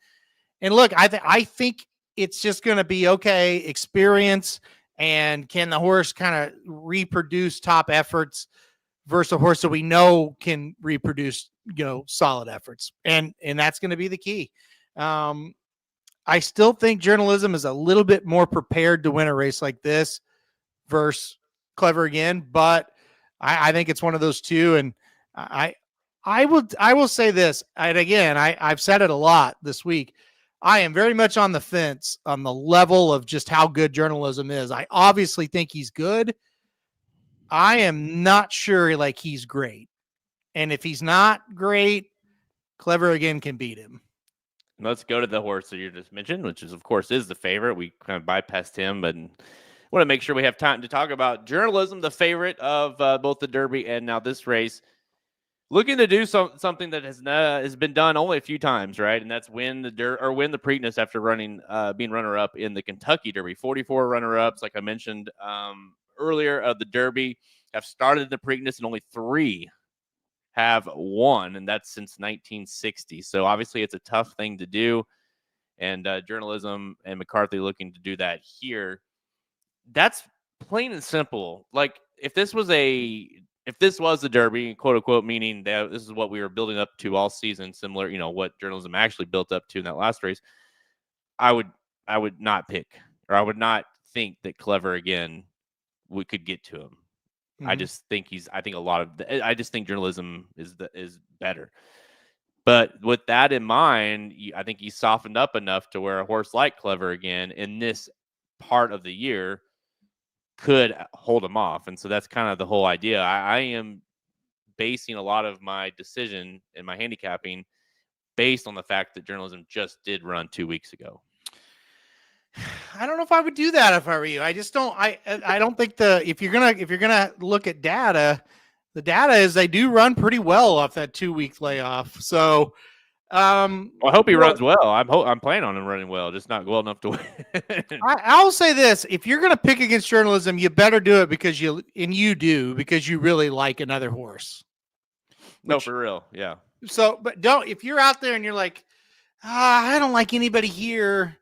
S3: And look, I think it's just going to be okay. Experience, and can the horse kind of reproduce top efforts versus a horse that we know can reproduce, solid efforts. And that's going to be the key. I still think journalism is a little bit more prepared to win a race like this versus Clever Again, but I think it's one of those two. And I will say this, and again, I've said it a lot this week. I am very much on the fence on the level of just how good journalism is. I obviously think he's good. I am not sure he's great. And if he's not great, Clever Again can beat him.
S2: Let's go to the horse that you just mentioned, which is, of course, is the favorite. We kind of bypassed him, but want to make sure we have time to talk about journalism, the favorite of both the Derby and now this race. Looking to do something that has been done only a few times, right? And that's win the Preakness after being runner-up in the Kentucky Derby. 44 runner-ups, like I mentioned earlier, of the Derby have started the Preakness, and only 3 have won, and that's since 1960. So obviously it's a tough thing to do, and journalism and McCarthy looking to do that here. That's plain and simple. If this was the Derby, quote unquote, meaning that this is what we were building up to all season, similar, what journalism actually built up to in that last race, I would not pick, or I would not think that Clever Again we could get to him. Mm-hmm. I just think I just think journalism is better. But with that in mind, I think he's softened up enough to where a horse like Clever Again in this part of the year could hold him off. And so that's kind of the whole idea. I am basing a lot of my decision and my handicapping based on the fact that journalism just did run 2 weeks ago.
S3: I don't know if I would do that if I were you. I just don't. I don't think if you're gonna look at data, the data is they do run pretty well off that 2-week layoff. So,
S2: I hope he runs well. I'm planning on him running well, just not well enough to win.
S3: I'll say this: if you're gonna pick against journalism, you better do it because you really like another horse.
S2: No, for real, yeah.
S3: So, but don't, if you're out there and you're like, I don't like anybody here,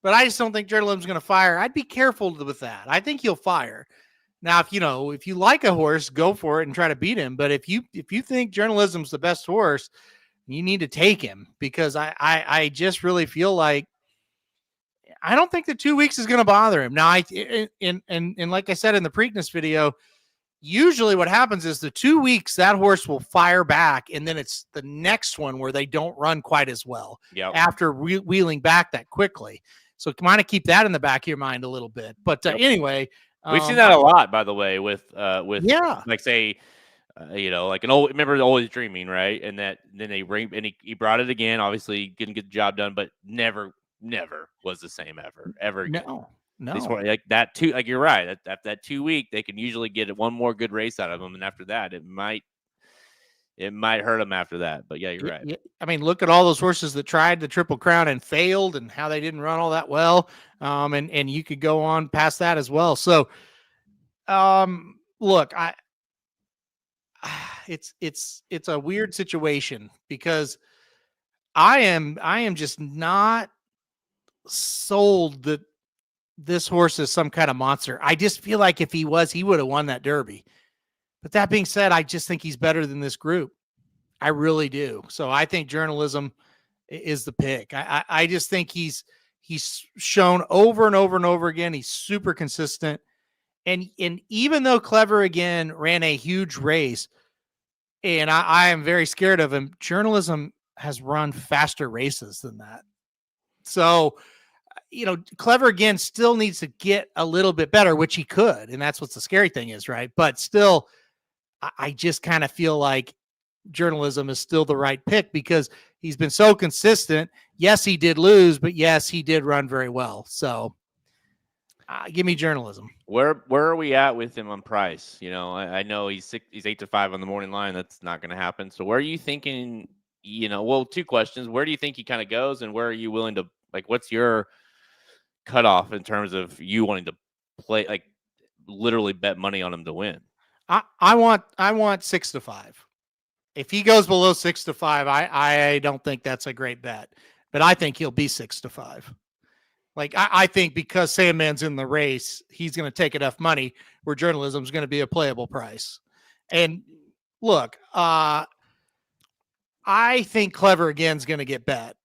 S3: but I just don't think journalism's going to fire, I'd be careful with that. I think he'll fire. Now, if you like a horse, go for it and try to beat him. But if you think journalism's the best horse, you need to take him, because I just really feel like I don't think the 2 weeks is going to bother him. Now, and like I said in the Preakness video, usually what happens is the 2 weeks that horse will fire back, and then it's the next one where they don't run quite as well after wheeling back that quickly. So kind of keep that in the back of your mind a little bit. But anyway,
S2: we've seen that a lot, by the way, with like say, like an old, remember Always Dreaming, right? And that then he brought it again. Obviously, didn't get the job done, but never was the same ever again.
S3: No,
S2: like that too. Like you're right. That 2 week, they can usually get one more good race out of them, and after that, it might hurt them after that. But yeah, you're right.
S3: Yeah. I mean, look at all those horses that tried the Triple Crown and failed, and how they didn't run all that well. And you could go on past that as well. So, look, it's a weird situation, because I am just not sold that this horse is some kind of monster. I just feel like if he was, he would have won that Derby. But that being said, I just think he's better than this group. I really do. So I think journalism is the pick. I just think he's shown over and over and over again. He's super consistent. And even though Clever Again ran a huge race, and I am very scared of him, journalism has run faster races than that. So, Clever Again still needs to get a little bit better, which he could. And that's what the scary thing is, right? But still, I just kind of feel like journalism is still the right pick because he's been so consistent. Yes, he did lose, but yes, he did run very well. So give me journalism.
S2: Where are we at with him on price? I know he's 8 to 5 on the morning line. That's not going to happen. So where are you thinking, well, two questions. Where do you think he kind of goes, and where are you willing to, what's your cutoff in terms of you wanting to play, literally bet money on him to win?
S3: I want 6 to 5. If he goes below 6 to 5, I don't think that's a great bet, but I think he'll be 6 to 5. I think because Sandman's in the race, he's going to take enough money where journalism is going to be a playable price. And look, I think Clever Again's going to get bet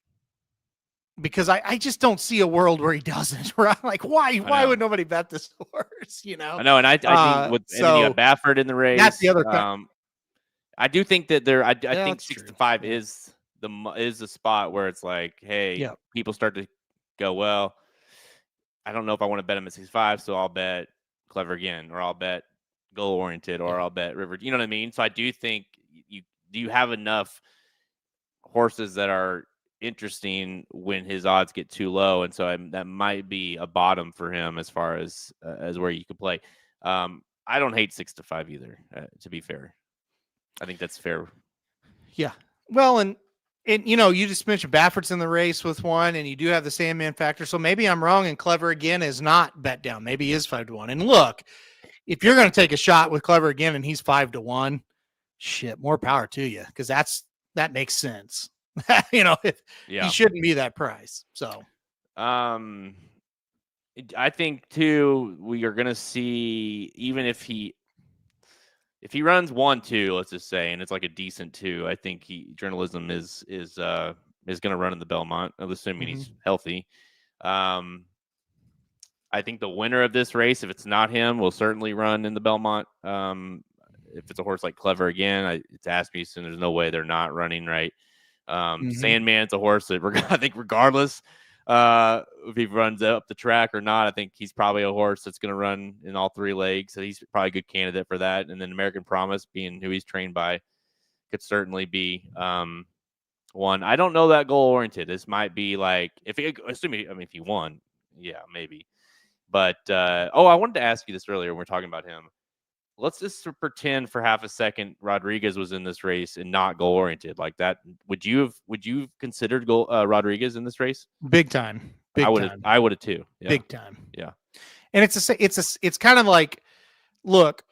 S3: because I just don't see a world where he doesn't. Right? Why would nobody bet this horse?
S2: I know, and I think and then you got Baffert in the race.
S3: That's the other.
S2: I do think that I think 6 to 5 is the spot where it's hey, people start to go, well, I don't know if I want to bet him at 6-5, so I'll bet Clever Again, or I'll bet Goal Oriented, or I'll bet River. You know what I mean? So I do think you have enough horses that are interesting when his odds get too low, and so that might be a bottom for him as far as where you could play. I don't hate 6 to 5 either, to be fair. I think that's fair.
S3: Yeah. Well, and you just mentioned Baffert's in the race with one, and you do have the Sandman factor. So maybe I'm wrong, and Clever Again is not bet down. Maybe he is 5 to 1. And look, if you're going to take a shot with Clever Again and he's 5 to 1, shit, more power to you, because that makes sense. He shouldn't be that price. So,
S2: I think too, we are going to see, even if he runs 1-2, let's just say, and it's a decent 2, I think journalism is going to run in the Belmont, assuming he's healthy. I think the winner of this race, if it's not him, will certainly run in the Belmont. If it's a horse like Clever Again, it's Asmussen. There's no way they're not running, right? Sandman's a horse that I think regardless if he runs up the track or not, I think he's probably a horse that's going to run in all 3 legs. So he's probably a good candidate for that. And then American Promise, being who he's trained by, could certainly be one. I don't know that Goal Oriented. This might be if he won, yeah, maybe. But I wanted to ask you this earlier when we were talking about him. Let's just pretend for half a second Rodriguez was in this race and not Goal Oriented like that. Would you have considered Rodriguez in this race?
S3: Big time.
S2: I would have too. Yeah.
S3: Big time.
S2: Yeah.
S3: And it's kind of look,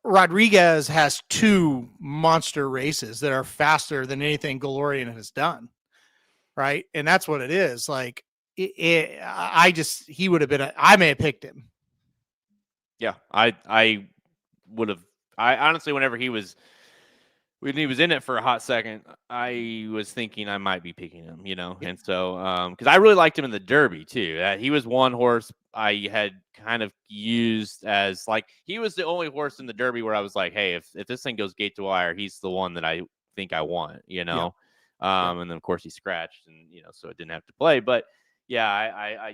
S3: Rodriguez has 2 monster races that are faster than anything Goal Oriented has done. Right. And that's what it is. He would have been, I may have picked him.
S2: Yeah. I would have. I honestly, when he was in it for a hot second, I was thinking I might be picking him, and so because I really liked him in the Derby too. He was one horse I had kind of used as he was the only horse in the Derby where I was like, hey, if this thing goes gate to wire, he's the one that I think I want, And then of course he scratched, and so it didn't have to play. But yeah,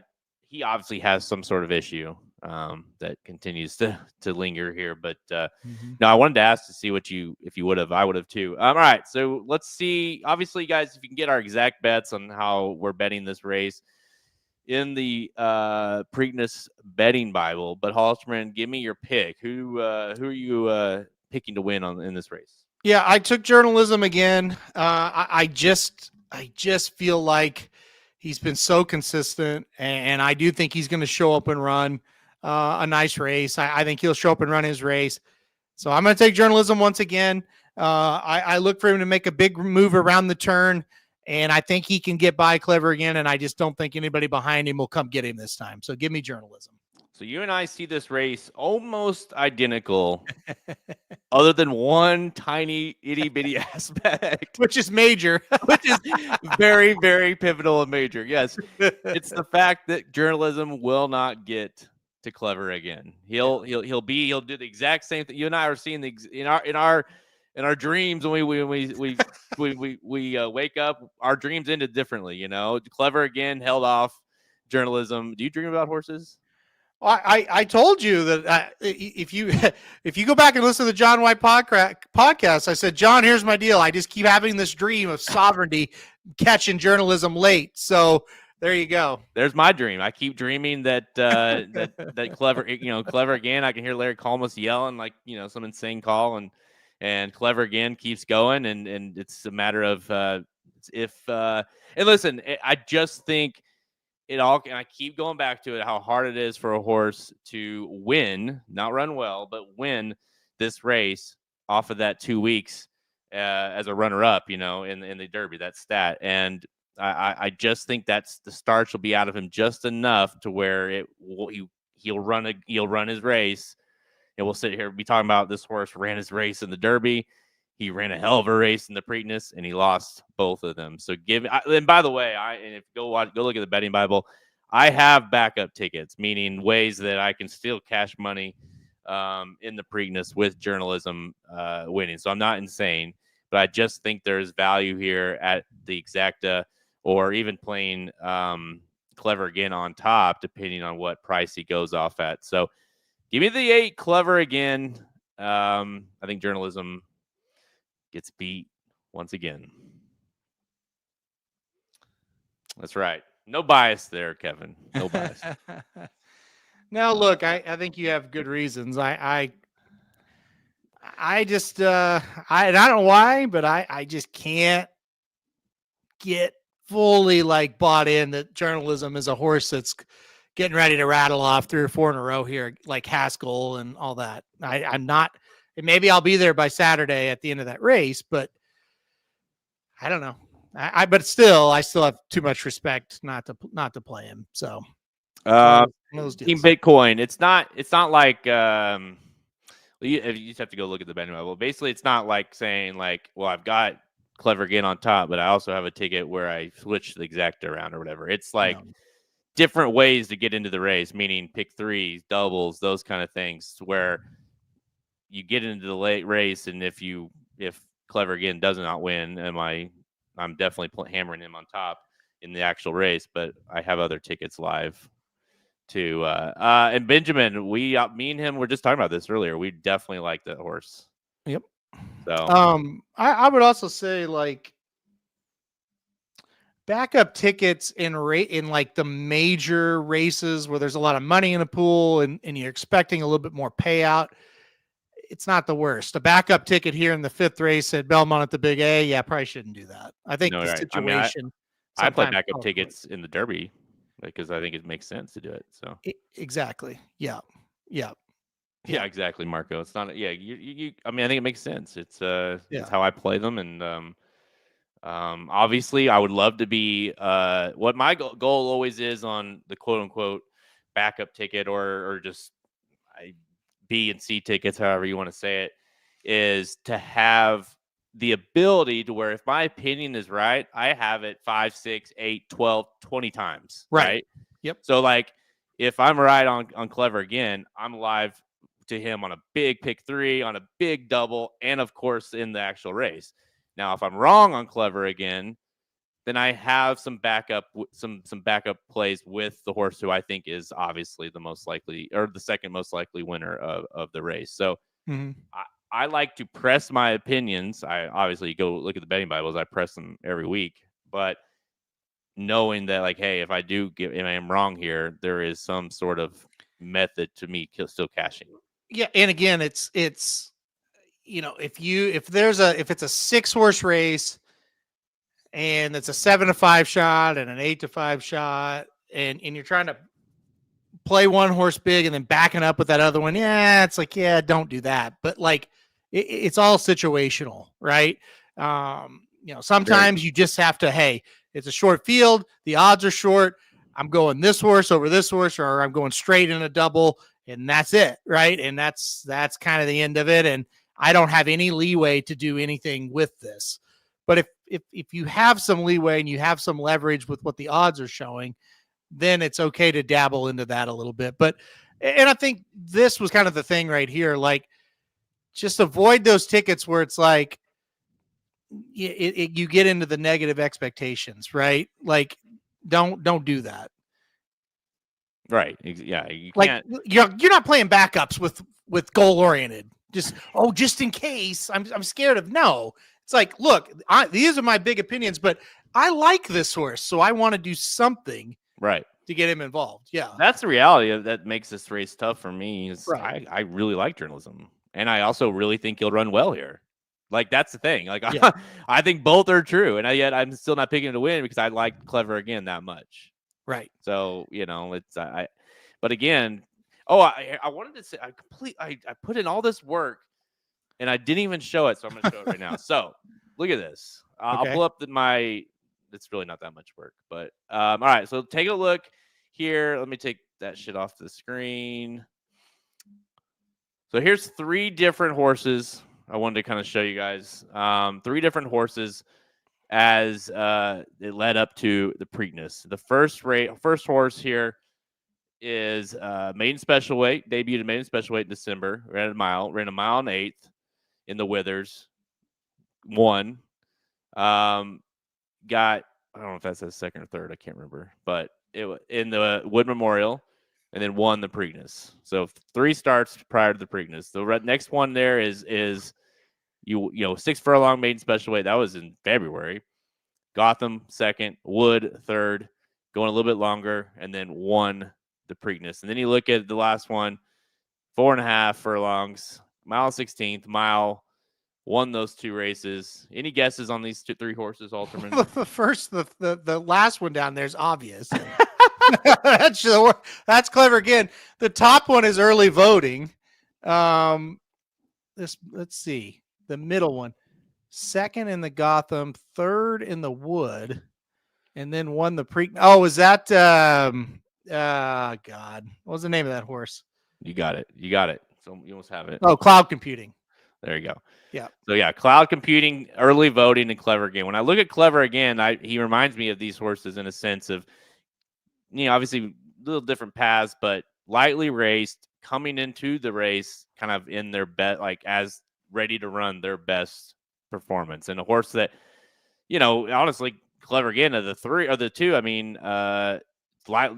S2: he obviously has some sort of issue that continues to linger here. But no, I wanted to ask to see if you would have. I would have too. All right, so let's see. Obviously, guys, if you can get our exact bets on how we're betting this race in the Preakness betting Bible. But Halsterman, give me your pick. Who are you picking to win in this race?
S3: Yeah, I took journalism again. I just feel like he's been so consistent, and I do think he's going to show up and run a nice race. I think he'll show up and run his race. So I'm going to take journalism once again. I look for him to make a big move around the turn, and I think he can get by Clever Again, and I just don't think anybody behind him will come get him this time. So give me journalism.
S2: So you and I see this race almost identical, other than one tiny itty bitty aspect,
S3: which is major,
S2: which is very, very pivotal and major. Yes, it's the fact that journalism will not get to Clever again. He'll do the exact same thing. You and I are seeing in our dreams when we wake up. Our dreams ended differently. You know, Clever again held off journalism. Do you dream about horses?
S3: I told you that if you go back and listen to the John White podcast, I said, John, here's my deal. I just keep having this dream of sovereignty, catching journalism late. So there you go.
S2: There's my dream. I keep dreaming that that Clever, Clever again. I can hear Larry Collmus yelling like some insane call, and Clever again keeps going, and it's a matter of if and listen, I just think. And I keep going back to it, how hard it is for a horse to win, not run well, but win this race off of that 2 weeks as a runner-up, in the Derby, that stat. And I just think that's the starch will be out of him just enough to where he'll run his race, and we'll sit here and be talking about this horse ran his race in the Derby. He ran a hell of a race in the Preakness, and he lost both of them. So and by the way, if you go look at the betting Bible, I have backup tickets, meaning ways that I can still cash money in the Preakness with journalism winning. So I'm not insane, but I just think there's value here at the exacta, or even playing Clever again on top, depending on what price he goes off at. So give me the 8 Clever again. I think journalism gets beat once again. That's right. No bias there, Kevin. No bias.
S3: Now, look, I think you have good reasons. I just I don't know why, but I just can't get fully like bought in that journalism is a horse that's getting ready to rattle off 3 or 4 in a row here, like Haskell and all that. I'm not. And maybe I'll be there by Saturday at the end of that race, but I don't know. But still, I still have too much respect not to play him. So,
S2: Team Bitcoin. It's not like you just have to go look at the betting level. Basically, it's not like saying like, well, I've got Clever again on top, but I also have a ticket where I switch the exacta around or whatever. It's like different ways to get into the race, meaning pick threes, doubles, those kind of things, where you get into the late race, and if Clever again does not win, I'm definitely hammering him on top in the actual race. But I have other tickets live too. And Benjamin, me and him were just talking about this earlier. We definitely like that horse.
S3: Yep.
S2: So
S3: I would also say like backup tickets in like the major races where there's a lot of money in a pool and you're expecting a little bit more payout. It's not the worst. A backup ticket here in the 5th race at Belmont at the Big A, yeah, probably shouldn't do that. I think the situation.
S2: I play backup tickets in the Derby because I think it makes sense to do it. So
S3: exactly, yeah,
S2: exactly, Marco. It's not, you. I mean, I think it makes sense. It's how I play them, and obviously, I would love to be. What my goal always is on the quote unquote backup ticket or just B and C tickets, however you want to say it, is to have the ability to where if my opinion is right, I have it 5, 6, 8, 12, 20 times. Right?
S3: Yep.
S2: So like if I'm right on Clever again, I'm live to him on a big pick 3, on a big double, and of course in the actual race. Now, if I'm wrong on Clever again, then I have some backup plays with the horse who I think is obviously the most likely or the second most likely winner of the race. So I like to press my opinions. I obviously go look at the betting Bibles. I press them every week, but knowing that like, hey, if I am wrong here, there is some sort of method to me still cashing.
S3: Yeah, and again, it's if it's a 6-horse race. And it's a 7-5 shot and an 8-5 shot, and you're trying to play one horse big and then backing up with that other one. Yeah, it's like, don't do that. But like, it's all situational, right? Sometimes you just have to. Hey, it's a short field. The odds are short. I'm going this horse over this horse, or I'm going straight in a double, and that's it, right? And that's kind of the end of it. And I don't have any leeway to do anything with this. But if you have some leeway and you have some leverage with what the odds are showing, then it's okay to dabble into that a little bit. And I think this was kind of the thing right here, like just avoid those tickets where it's like you get into the negative expectations, right? Like don't do that.
S2: Right. Yeah. You
S3: Like
S2: can't.
S3: you're not playing backups with goal oriented. Just in case I'm scared of. No, it's like, look, these are my big opinions, but I like this horse, so I want to do something
S2: Right.
S3: to get him involved. Yeah,
S2: That's the reality that makes this race tough for me. Is
S3: right.
S2: I really like journalism, and I also really think he'll run well here. Like that's the thing. Like
S3: Yeah.
S2: I think both are true, and yet I'm still not picking him to win because I like Clever again that much.
S3: Right.
S2: So it's I. But again, I wanted to say I put in all this work, and I didn't even show it, so I'm going to show it right now. So look at this. I'll pull up my. It's really not that much work, but all right. So take a look here. Let me take that shit off the screen. So here's 3 different horses. I wanted to kind of show you guys 3 different horses as it led up to the Preakness. The first horse here is maiden special weight. Debuted at maiden special weight in December. Ran a mile and 1/8 in the Withers. Won. Got, I don't know if that says second or third. I can't remember, but it in the Wood Memorial, and then won the Preakness. So 3 starts prior to the Preakness. The next one there is 6 furlong maiden special weight. That was in February. Gotham second, Wood third, going a little bit longer, and then won the Preakness. And then you look at the last one, 4.5 furlongs, mile 16th, mile. Won those 2 races. Any guesses on these 3 horses, Alterman?
S3: The last one down there is obvious. That's clever again. The top one is early voting. Let's see. The middle one, second in the Gotham, third in the Wood, and then won the Preakness. Oh, is that God? What was the name of that horse?
S2: You got it. So you almost have it.
S3: Oh, Cloud Computing.
S2: There you go.
S3: Yeah.
S2: So yeah, Cloud Computing, early voting, and Clever again. When I look at Clever again, he reminds me of these horses in a sense of, obviously little different paths, but lightly raced, coming into the race kind of in their bet, like as ready to run their best performance. And a horse that, honestly, Clever again of the 3 or the 2, I mean, the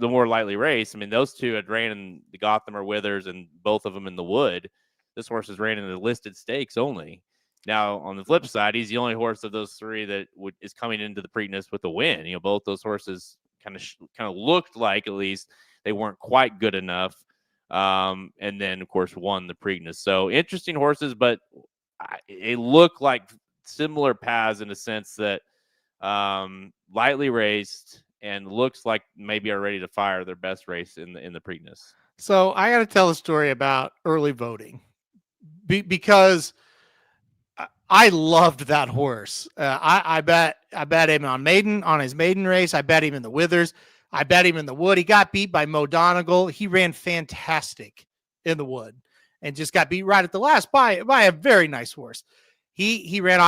S2: more lightly raced. I mean, those 2 had ran in the Gotham or Withers, and both of them in the Wood. This horse is ran in the listed stakes only. Now, on the flip side, he's the only horse of those 3 that is coming into the Preakness with a win. Both those horses kind of looked like, at least, they weren't quite good enough. And then, of course, won the Preakness. So interesting horses, but it looked like similar paths in a sense that lightly raced and looks like maybe are ready to fire their best race in the Preakness.
S3: So I got to tell a story about early voting because I loved that horse. I bet him on his maiden race. I bet him in the Withers. I bet him in the Wood. He got beat by Mo Donegal. He ran fantastic in the Wood and just got beat right at the last by a very nice horse. He ran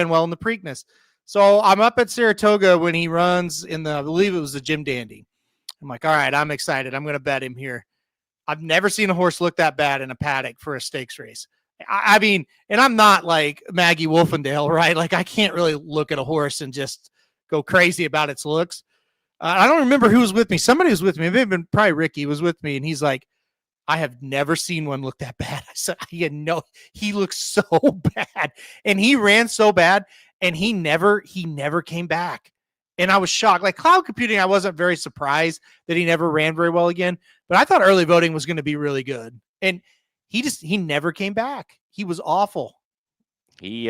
S3: well in the Preakness. So I'm up at Saratoga when he runs in I believe it was the Jim Dandy. I'm like, all right, I'm excited. I'm going to bet him here. I've never seen a horse look that bad in a paddock for a stakes race. I mean, and I'm not like Maggie Wolfendale, right? Like I can't really look at a horse and just go crazy about its looks. I don't remember who was with me. Somebody was with me. Maybe probably Ricky was with me. And he's like, I have never seen one look that bad. I said, he looks so bad. And he ran so bad and he never came back. And I was shocked. Like Cloud Computing, I wasn't very surprised that he never ran very well again. But I thought early voting was going to be really good. And he never came back. He was awful.
S2: He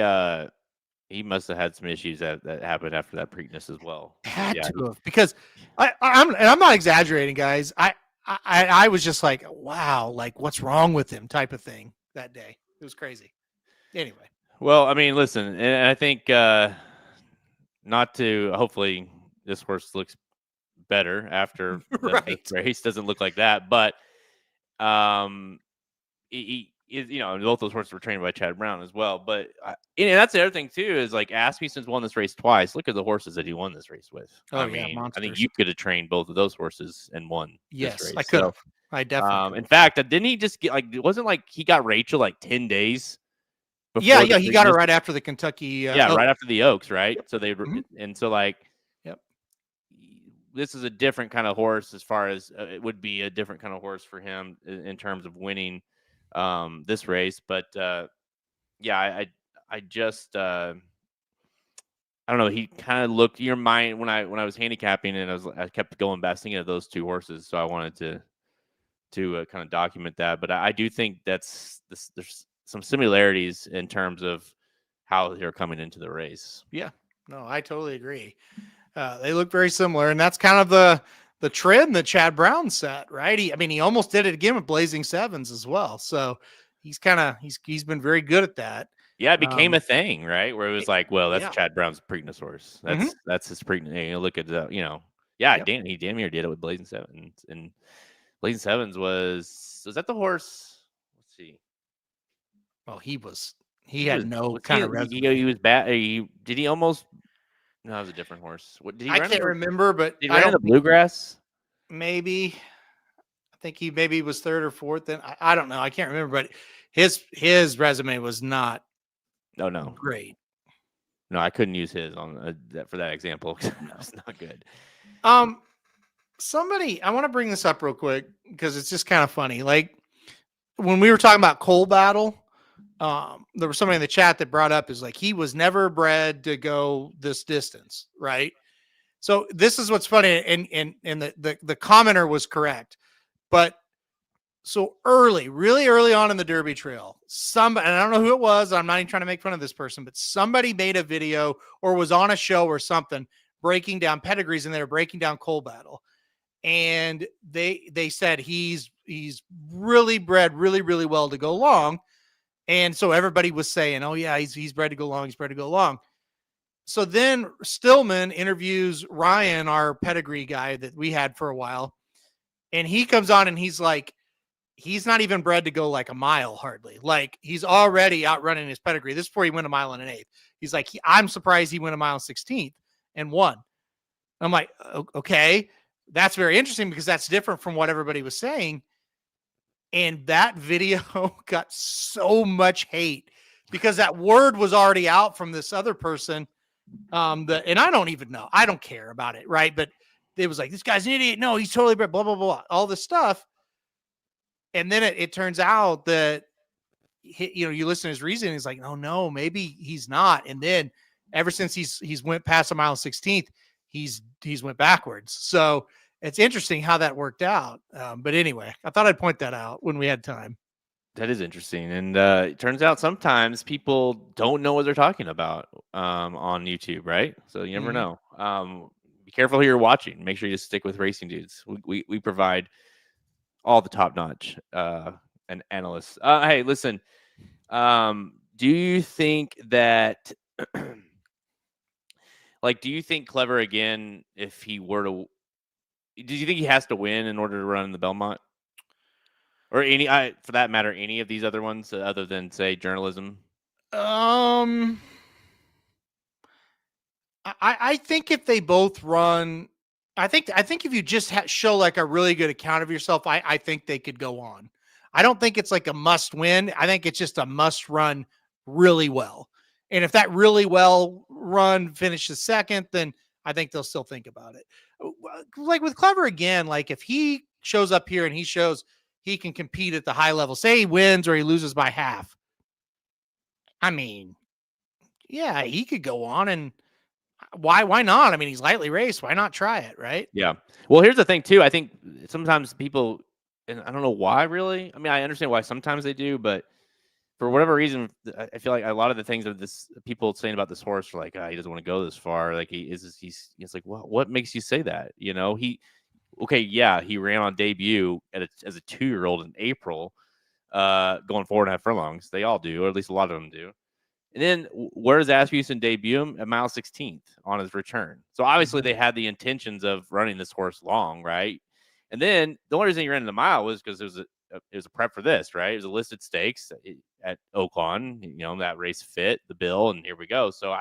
S2: must have had some issues that happened after that Preakness as well.
S3: Had to have, because I'm not exaggerating, guys. I was just like, wow, like what's wrong with him type of thing that day. It was crazy. Anyway.
S2: Well, I mean, listen, and I think hopefully this horse looks better after the
S3: Right.
S2: first race. Doesn't look like that, but he you know, both those horses were trained by Chad Brown as well. But and that's the other thing too is like Asmussen's won this race twice. Look at the horses that he won this race with.
S3: Oh,
S2: I
S3: yeah,
S2: mean, I
S3: monsters.
S2: think you could have trained both of those horses and won
S3: Yes,
S2: this race.
S3: I could have. I definitely.
S2: In fact, didn't he just get like? It wasn't like he got Rachel like 10 days.
S3: Yeah,
S2: before the
S3: he got her
S2: Preakness?
S3: right after the Kentucky.
S2: Yeah,
S3: Oaks.
S2: right after the Oaks, right?
S3: Yep.
S2: So they
S3: Mhm.
S2: and so like,
S3: Yep.
S2: this is a different kind of horse as far as it would be a different kind of horse for him in terms of winning this race. But yeah, I just I don't know. He kind of looked your mind when I was handicapping, and I kept going back thinking of those two horses. So I wanted to kind of document that. But I do think there's some similarities in terms of how they're coming into the race.
S3: Yeah, no, I totally agree. They look very similar, and that's kind of the trend that Chad Brown set, right? He almost did it again with Blazing Sevens as well. So he's been very good at that.
S2: Yeah, it became a thing, right? Where it was like, well, that's
S3: yeah.
S2: Chad Brown's Preakness horse. That's his Preakness. You look at the, yeah,
S3: Yep.
S2: he damn near did it with Blazing Sevens, and Blazing Sevens was that the horse? Let's see.
S3: Well, he had no kind of resume.
S2: He was bad. Did he almost? No, it was a different horse. What did he?
S3: I can't remember, but
S2: did he run in the Bluegrass?
S3: Maybe. I think he maybe was third or fourth. Then I don't know. I can't remember, but his resume was not.
S2: No,
S3: great.
S2: No, I couldn't use his on for that example. It's not good.
S3: Somebody, I want to bring this up real quick because it's just kind of funny. Like when we were talking about Coal Battle, there was somebody in the chat that brought up is like he was never bred to go this distance, right? So this is what's funny, and the commenter was correct, but so really early on in the Derby Trail, and I don't know who it was. I'm not even trying to make fun of this person, but somebody made a video or was on a show or something breaking down pedigrees, and they were breaking down Coal Battle, and they said he's really bred really well to go long, and so everybody was saying, oh yeah, he's bred to go long, he's bred to go long. So then Stillman interviews Ryan, our pedigree guy that we had for a while, and he comes on and he's like, he's not even bred to go like a mile hardly. Like he's already outrunning his pedigree. This is before he went a mile and an eighth. He's like, I'm surprised he went a mile 16th and won. I'm like, okay, that's very interesting because that's different from what everybody was saying. And that video got so much hate because that word was already out from this other person. And I don't even know. I don't care about it. Right. But it was like, this guy's an idiot. No, he's totally bred, blah, blah, blah, all this stuff. And then it turns out that, you listen to his reasoning. He's like, oh no, maybe he's not. And then ever since he's went past a mile 16th, he's went backwards. So it's interesting how that worked out. But anyway, I thought I'd point that out when we had time.
S2: That is interesting. And it turns out sometimes people don't know what they're talking about on YouTube, right? So you never know. Be careful who you're watching. Make sure you stick with Racing Dudes. We provide all the top-notch and analysts. Hey, listen, do you think that do you think Clever again, if he were to, do you think he has to win in order to run in the Belmont? Or any, for that matter, any of these other ones other than, say, journalism?
S3: I think if they both run, I think if you just show like a really good account of yourself, I think they could go on. I don't think it's like a must win. I think it's just a must run really well. And if that really well run finishes second, then I think they'll still think about it. Like with Clever again, like if he shows up here and he shows he can compete at the high level, say he wins or he loses by half. I mean, yeah, he could go on, and why not? I mean, he's lightly raced. Why not try it, right?
S2: Yeah. Well, here's the thing too. I think sometimes people, and I don't know why really. I mean, I understand why sometimes they do, but for whatever reason, I feel like a lot of the things that people saying about this horse are like, he doesn't want to go this far. Like he's like, what makes you say that? He ran on debut as a 2-year-old in April, going 4.5 furlongs. They all do, or at least a lot of them do. And then where does Asmussen debut him? At mile 16th on his return. So obviously they had the intentions of running this horse long, right? And then the only reason he ran the mile was because it was a prep for this, right? It was a listed stakes at Oaklawn. That race fit the bill, and here we go. So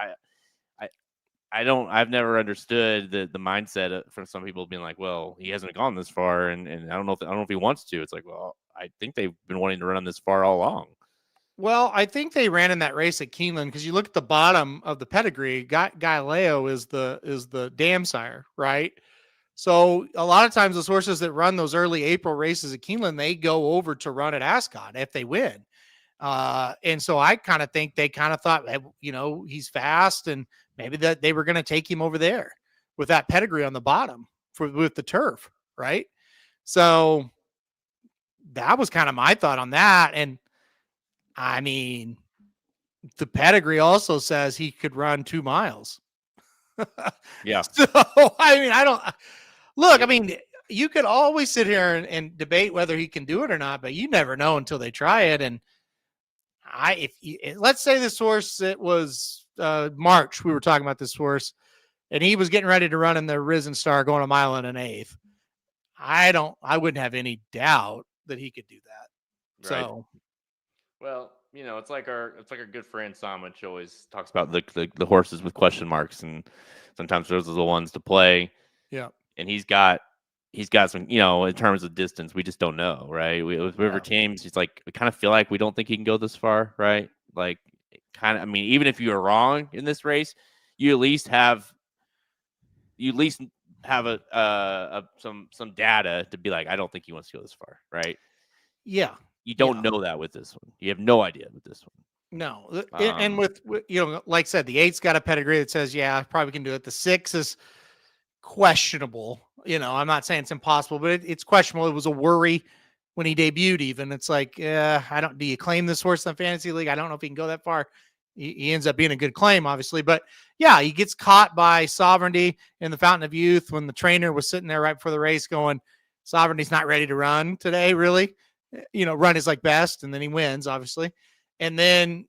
S2: I've never understood the mindset from some people being like, well, he hasn't gone this far, and I don't know if he wants to. It's like, well, I think they've been wanting to run this far all along.
S3: Well, I think they ran in that race at Keeneland because you look at the bottom of the pedigree. Galileo is the dam sire, right? So a lot of times those horses that run those early April races at Keeneland, they go over to run at Ascot if they win. And so I kind of think they kind of thought, he's fast and maybe that they were going to take him over there with that pedigree on the bottom with the turf. Right. So that was kind of my thought on that. And I mean, the pedigree also says he could run 2 miles.
S2: Yeah.
S3: So, I mean, I mean, you could always sit here and debate whether he can do it or not, but you never know until they try it. And let's say this horse, it was March, we were talking about this horse, and he was getting ready to run in the Risen Star going 1 1/8. I wouldn't have any doubt that he could do that.
S2: Right.
S3: So,
S2: well, it's like our good friend Samich always talks about the horses with question marks, and sometimes those are the ones to play.
S3: Yeah.
S2: And he's got some, in terms of distance, we just don't know, right? With River Thames, he's like, we kind of feel like we don't think he can go this far, right? Like, kind of, I mean, even if you are wrong in this race, you at least have some data to be like, I don't think he wants to go this far, right?
S3: Yeah.
S2: You don't know that with this one. You have no idea with this one.
S3: No. And with, like I said, the 8's got a pedigree that says, yeah, I probably can do it. The 6 is questionable. I'm not saying it's impossible, but it's questionable. It was a worry when he debuted even. It's like, do you claim this horse in the fantasy league? I don't know if he can go that far. He ends up being a good claim, obviously. But, yeah, he gets caught by Sovereignty in the Fountain of Youth when the trainer was sitting there right before the race going, Sovereignty's not ready to run today, really. Run is like best, and then he wins, obviously. And then,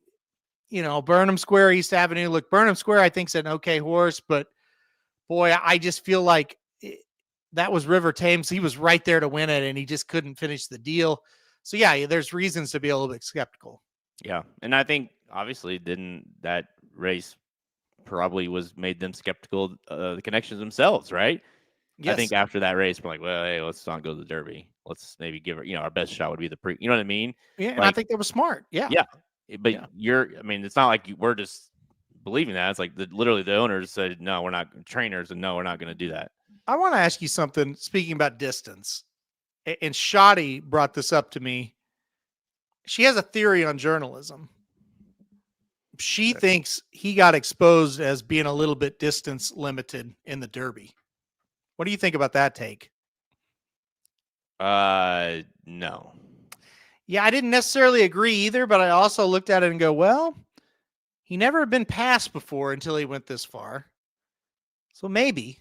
S3: Burnham Square, East Avenue. Look, Burnham Square, I think, is an okay horse, but boy, I just feel like that was River Thames. He was right there to win it, and he just couldn't finish the deal. So, yeah, there's reasons to be a little bit skeptical.
S2: Yeah, and I think, obviously, that race probably made them skeptical of the connections themselves, right? Yes. I think after that race, we're like, well, hey, let's not go to the Derby. Let's maybe give her, our best shot would be the you know what I mean?
S3: Yeah, and I think that was smart. Yeah.
S2: Yeah. But it's not like we're just believing that. It's like literally the owners said, no, we're not trainers, and no, we're not going to do that.
S3: I want to ask you something, speaking about distance. And Shotty brought this up to me. She has a theory on journalism. She thinks he got exposed as being a little bit distance limited in the Derby. What do you think about that take?
S2: No.
S3: Yeah, I didn't necessarily agree either, but I also looked at it and go, well, he never had been passed before until he went this far. So maybe.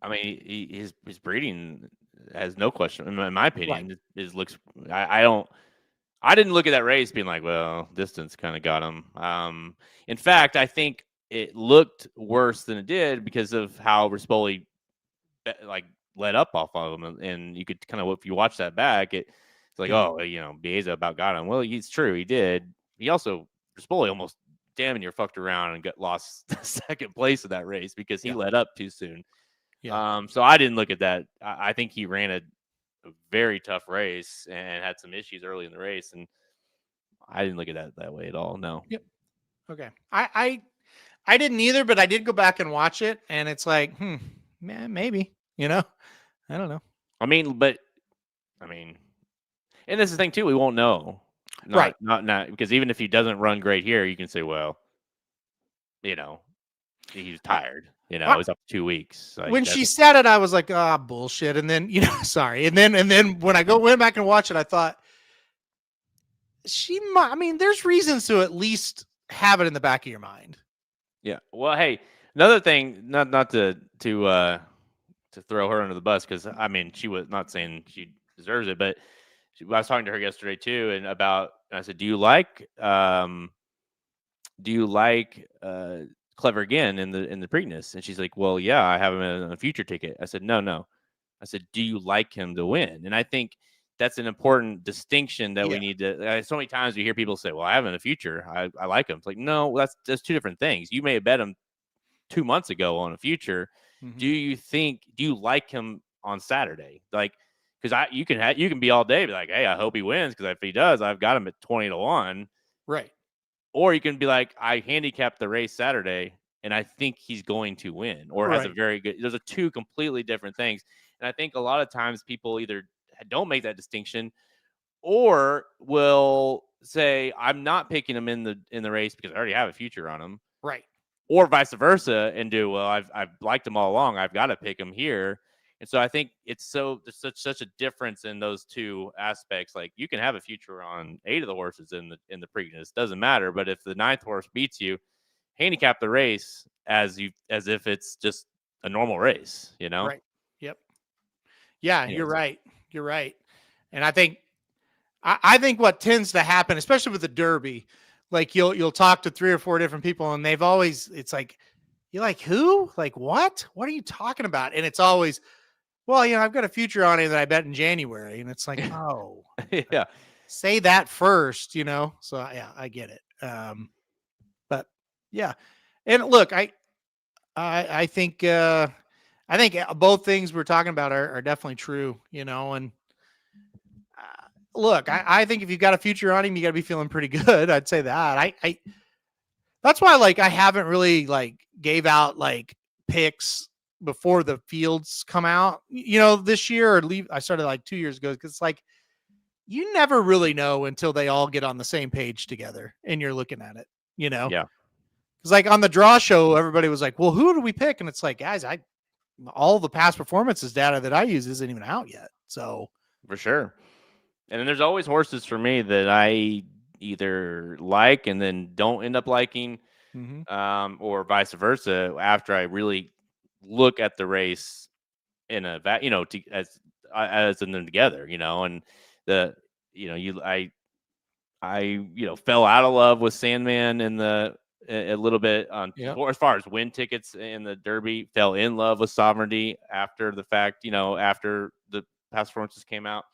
S2: I mean, his breeding has no question. In my opinion, it looks. I didn't look at that race being like, well, distance kind of got him. In fact, I think it looked worse than it did because of how Rispoli let up off of him, and you could kind of, if you watch that back, it's like, Bieza about got him. Well, it's true, he did. He also, Rispoli almost damn near fucked around and lost second place in that race because he let up too soon. Yeah. So I didn't look at that. I think he ran a very tough race and had some issues early in the race, and I didn't look at that way at all. No.
S3: Yep. Okay. I didn't either, but I did go back and watch it, and it's like, man, maybe, I don't know.
S2: I mean, and this is the thing too, we won't know.
S3: Right.
S2: Not because even if he doesn't run great here, you can say, well, he was tired. He's up 2 weeks.
S3: When she said it, I was like, bullshit. And then, sorry. And then when I went back and watched it, I thought there's reasons to at least have it in the back of your mind.
S2: Yeah. Well, hey, another thing, not to throw her under the bus, because she was not saying she deserves it, but I was talking to her yesterday too, and I said, do you like do you like Clever again in the Preakness? And she's like, well, yeah, I have him in a future ticket. I said, no. I said, do you like him to win? And I think that's an important distinction that we need to. So many times we hear people say, well, I have him in the future. I like him. It's like, no, that's two different things. You may have bet him 2 months ago on a future.
S3: Mm-hmm.
S2: Do you like him on Saturday? Like, because you can be all day be like, hey, I hope he wins, because if he does, I've got him at 20-1.
S3: Right.
S2: Or you can be like, I handicapped the race Saturday and I think he's going to win, or has a very good. Those are two completely different things. And I think a lot of times people either don't make that distinction, or will say, I'm not picking him in the race because I already have a future on him.
S3: Right.
S2: Or vice versa, and do, well, I've liked him all along, I've got to pick him here. And so I think there's such a difference in those two aspects. Like, you can have a future on 8 of the horses in the Preakness, doesn't matter. But if the 9th horse beats you, handicap the race as if it's just a normal race,
S3: Right. Yep. Yeah,
S2: Anyways.
S3: You're right. And I think what tends to happen, especially with the Derby, like you'll talk to 3 or 4 different people, and it's like, you're like, who? Like, what are you talking about? And it's always, well, I've got a future on him that I bet in January. And it's like, oh,
S2: yeah,
S3: say that first, So yeah, I get it. But yeah. And look, I think both things we're talking about are definitely true, and look, I think if you've got a future on him, you got to be feeling pretty good. I'd say that. I that's why, like, I haven't really gave out picks before the fields come out, this year, or I started 2 years ago, because you never really know until they all get on the same page together and you're looking at it,
S2: Yeah.
S3: Because on the draw show, everybody was like, well, who do we pick? And it's like, guys, all the past performances data that I use isn't even out yet. So
S2: for sure. And then there's always horses for me that I either like and then don't end up liking, or vice versa, after I really look at the race in a as in them together, and I fell out of love with Sandman in a little bit on as far as win tickets in the Derby, fell in love with Sovereignty after the fact, after the past performances came out.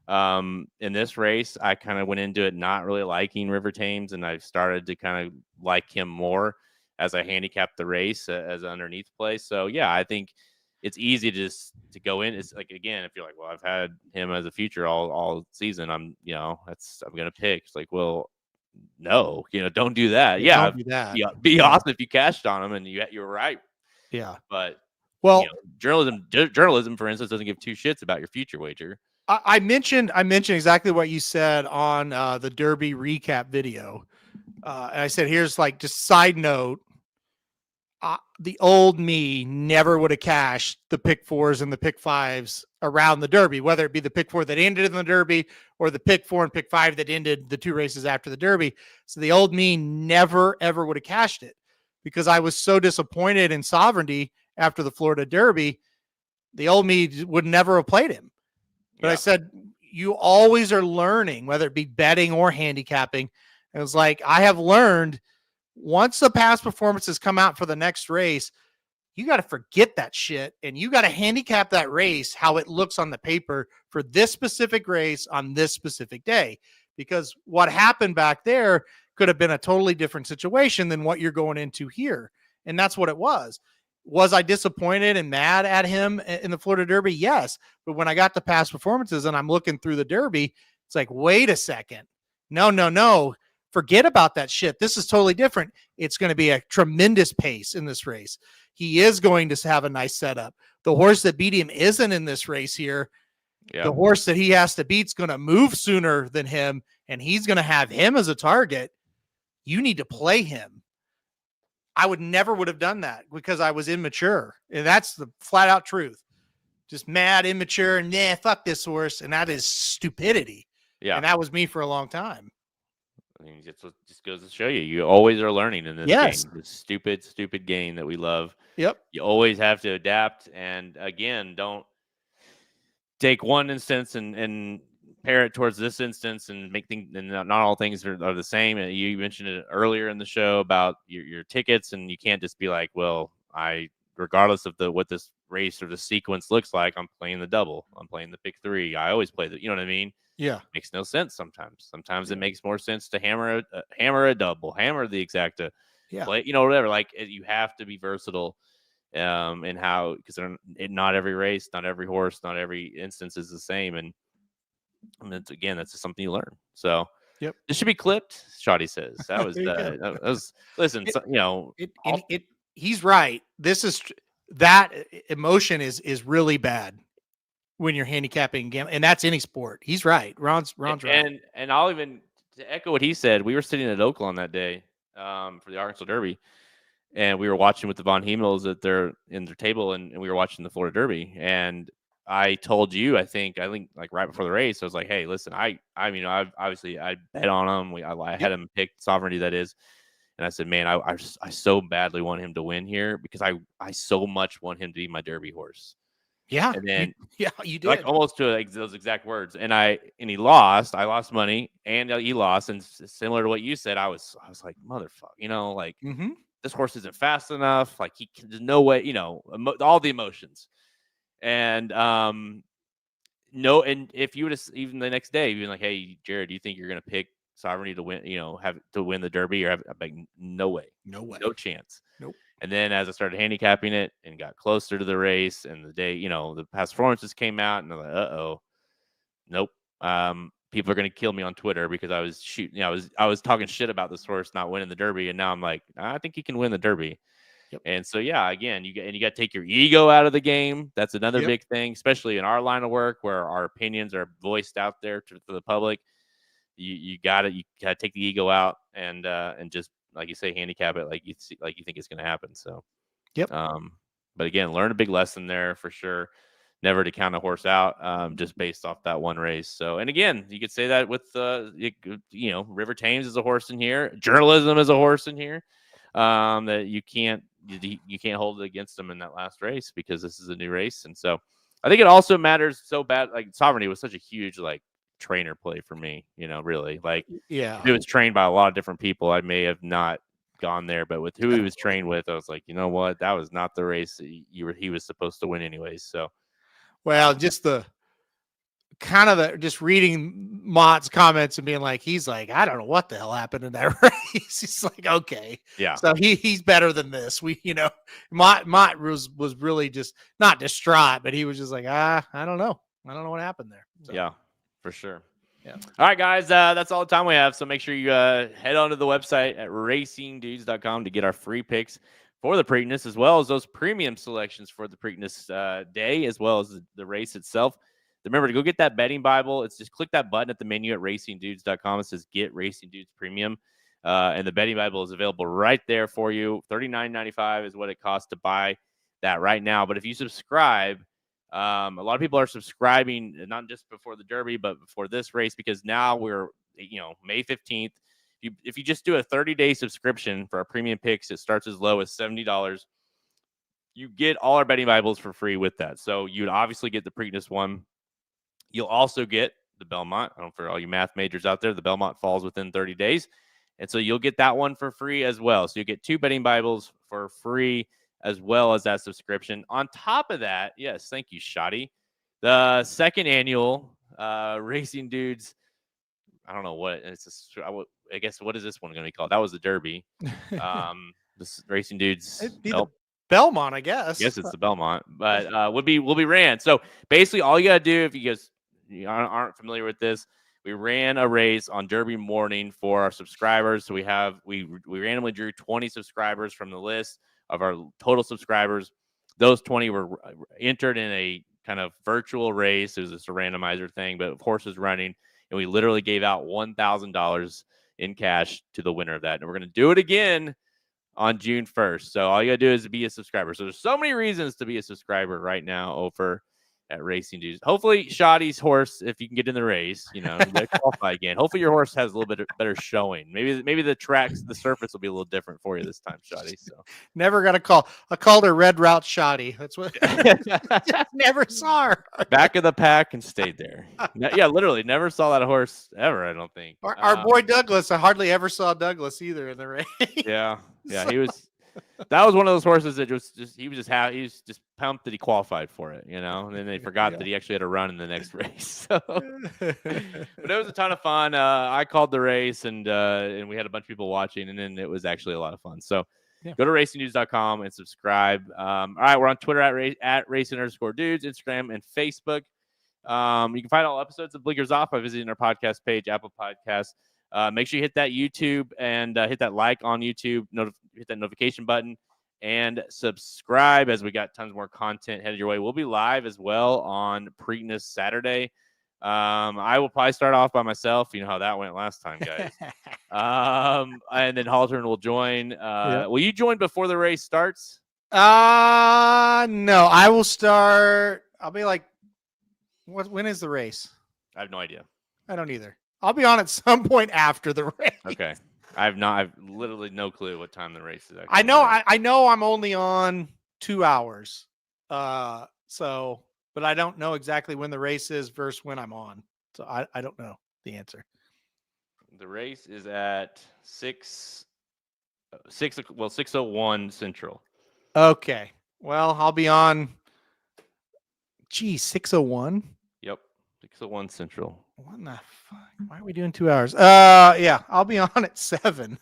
S2: In this race, I kind of went into it not really liking River Thames, and I started to kind of like him more as I handicapped the race as an underneath play. So yeah, I think it's easy to go in. It's like, again, if you're like, well, I've had him as a future all season, I'm gonna pick. It's like, well, no, don't do that. Yeah,
S3: don't do that.
S2: Be awesome if you cashed on him and you're right.
S3: Yeah,
S2: but
S3: well,
S2: journalism, for instance, doesn't give 2 shits about your future wager.
S3: I mentioned exactly what you said on the Derby recap video. And I said, here's just side note. The old me never would have cashed the pick 4s and the pick 5s around the Derby, whether it be the pick 4 that ended in the Derby or the pick 4 and pick 5 that ended the 2 races after the Derby. So the old me never, ever would have cashed it, because I was so disappointed in Sovereignty after the Florida Derby. The old me would never have played him. But I said, you always are learning, whether it be betting or handicapping. It was like, I have learned, once the past performances come out for the next race, you got to forget that shit, and you got to handicap that race how it looks on the paper for this specific race on this specific day. Because what happened back there could have been a totally different situation than what you're going into here. And that's what it was. Was I disappointed and mad at him in the Florida Derby? Yes. But when I got to past performances and I'm looking through the Derby, it's like, wait a second. No. Forget about that shit. This is totally different. It's going to be a tremendous pace in this race. He is going to have a nice setup. The horse that beat him isn't in this race here. Yeah. The horse that he has to beat is going to move sooner than him, and he's going to have him as a target. You need to play him. I would have done that because I was immature. And that's the flat out truth. Just mad, immature, and fuck this horse. And that is stupidity. Yeah. And that was me for a long time.
S2: I mean, it just goes to show you always are learning in this game. This stupid game that we love.
S3: Yep.
S2: You always have to adapt. And again, don't take one instance and compare it towards this instance and make things, and not all things are the same. You mentioned it earlier in the show about your tickets, and you can't just be like, well, regardless of what this race or the sequence looks like, I'm playing the double. I'm playing the pick 3. I always play you know what I mean?
S3: Yeah.
S2: Makes no sense sometimes. Sometimes it makes more sense to hammer a double, hammer the exacta, play, whatever. Like you have to be versatile in how, because not every race, not every horse, not every instance is the same. And again, that's just something you learn. So this should be clipped. Shoddy says that was that was listen.
S3: He's right. This is that emotion is really bad when you're handicapping, and that's any sport. He's right. Ron's right.
S2: And I'll even, to echo what he said, we were sitting at Oakland that day for the Arkansas Derby, and we were watching with the Von Hemels in their table, and we were watching the Florida Derby. And I told you, I think like right before the race, I was like, hey, listen, I obviously I bet on him. I had him pick Sovereignty, that is. And I said, man, I so badly want him to win here because I so much want him to be my Derby horse.
S3: Yeah.
S2: And then
S3: you did,
S2: like almost to those exact words. And he lost. I lost money, and he lost. And similar to what you said, I was like, motherfucker, like this horse isn't fast enough. Like there's no way, all the emotions. And no, and if you would have even the next day, you'd be like, hey, Jared, do you think you're gonna pick Sovereignty to win? Have to win the Derby, or I'm like, no way, no chance.
S3: Nope.
S2: And then as I started handicapping it and got closer to the race, and the day, the past performances came out, and I'm like, nope. People are gonna kill me on Twitter because I was shooting. I was talking shit about this horse not winning the Derby, and now I'm like, I think he can win the Derby. Yep. And so, again, you got to take your ego out of the game. That's another big thing, especially in our line of work where our opinions are voiced out there to the public. You got to take the ego out and just, like you say, handicap it like you think it's going to happen. So, but again, learn a big lesson there for sure. Never to count a horse out just based off that one race. So, and again, you could say that with River Thames is a horse in here, journalism is a horse in here. That you can't hold it against them in that last race because this is a new race. And so I think it also matters so bad. Like Sovereignty was such a huge trainer play for me, really. Like if it was trained by a lot of different people, I may have not gone there, but with who he was trained with, I was like, you know what, that was not the race that he was supposed to win anyways. So
S3: just the kind of just reading Mott's comments and being like, he's like, I don't know what the hell happened in that race. He's like, okay, so he's better than this. Mott was really just not distraught, but he was just like, I don't know what happened there. So.
S2: Yeah, for sure. Yeah. All right, guys, that's all the time we have. So make sure you head on to the website at racingdudes.com to get our free picks for the Preakness, as well as those premium selections for the Preakness day, as well as the race itself. Remember to go get that betting Bible. It's just click that button at the menu at racingdudes.com. It says Get Racing Dudes Premium. And the betting Bible is available right there for you. $39.95 is what it costs to buy that right now. But if you subscribe, a lot of people are subscribing not just before the Derby, but before this race, because now we're, May 15th. If you just do a 30-day subscription for our premium picks, it starts as low as $70. You get all our betting Bibles for free with that. So you'd obviously get the Preakness one. You'll also get the Belmont. For all you math majors out there, the Belmont falls within 30 days. And so you'll get that one for free as well. So you get 2 betting Bibles for free as well as that subscription. On top of that, yes, thank you, Shoddy. The second annual Racing Dudes, I don't know what it's. I guess what is this one going to be called? That was the Derby. This Racing Dudes.
S3: Belmont, I guess.
S2: Yes, it's the Belmont, but will be ran. So basically, all you got to do, if you guys aren't familiar with this, we ran a race on Derby morning for our subscribers. So we randomly drew 20 subscribers from the list of our total subscribers. Those 20 were entered in a kind of virtual race. It was just a randomizer thing, but of course was running, and we literally gave out $1,000 in cash to the winner of that. And we're going to do it again on June 1st. So all you got to do is be a subscriber. So there's so many reasons to be a subscriber right now over at Racing Dudes. Hopefully, Shoddy's horse, if you can get in the race, you know, qualify again. Hopefully, your horse has a little bit better showing. Maybe the surface will be a little different for you this time, Shoddy. So
S3: never got a call. I called her Red Route Shoddy. That's what. Never saw her.
S2: Back of the pack and stayed there. Yeah, literally never saw that horse ever. I don't think.
S3: Our boy Douglas. I hardly ever saw Douglas either in the race.
S2: Yeah, he was. That was one of those horses that he was just pumped that he qualified for it, you know. And then they forgot that he actually had to run in the next race. So. But it was a ton of fun. I called the race, and we had a bunch of people watching, and then it was actually a lot of fun. So go to racingdudes.com and subscribe. All right, we're on Twitter at racing_dudes, Instagram, and Facebook. You can find all episodes of Blinkers Off by visiting our podcast page, Apple Podcasts. Make sure you hit that YouTube and hit that like on YouTube, hit that notification button, and subscribe as we got tons more content headed your way. We'll be live as well on Preakness Saturday. I will probably start off by myself. You know how that went last time, guys. And then Haltern will join. Will you join before the race starts?
S3: No, I will start. I'll be like, when is the race?
S2: I have no idea.
S3: I don't either. I'll be on at some point after the race.
S2: Okay. I've literally no clue what time the race is.
S3: I know I'm only on 2 hours. But I don't know exactly when the race is versus when I'm on. So I don't know the answer.
S2: The race is at 6:01 Central.
S3: Okay. Well, I'll be on 6:01.
S2: Yep. 6:01 Central.
S3: What the fuck? Why are we doing 2 hours? Yeah, I'll be on at 7.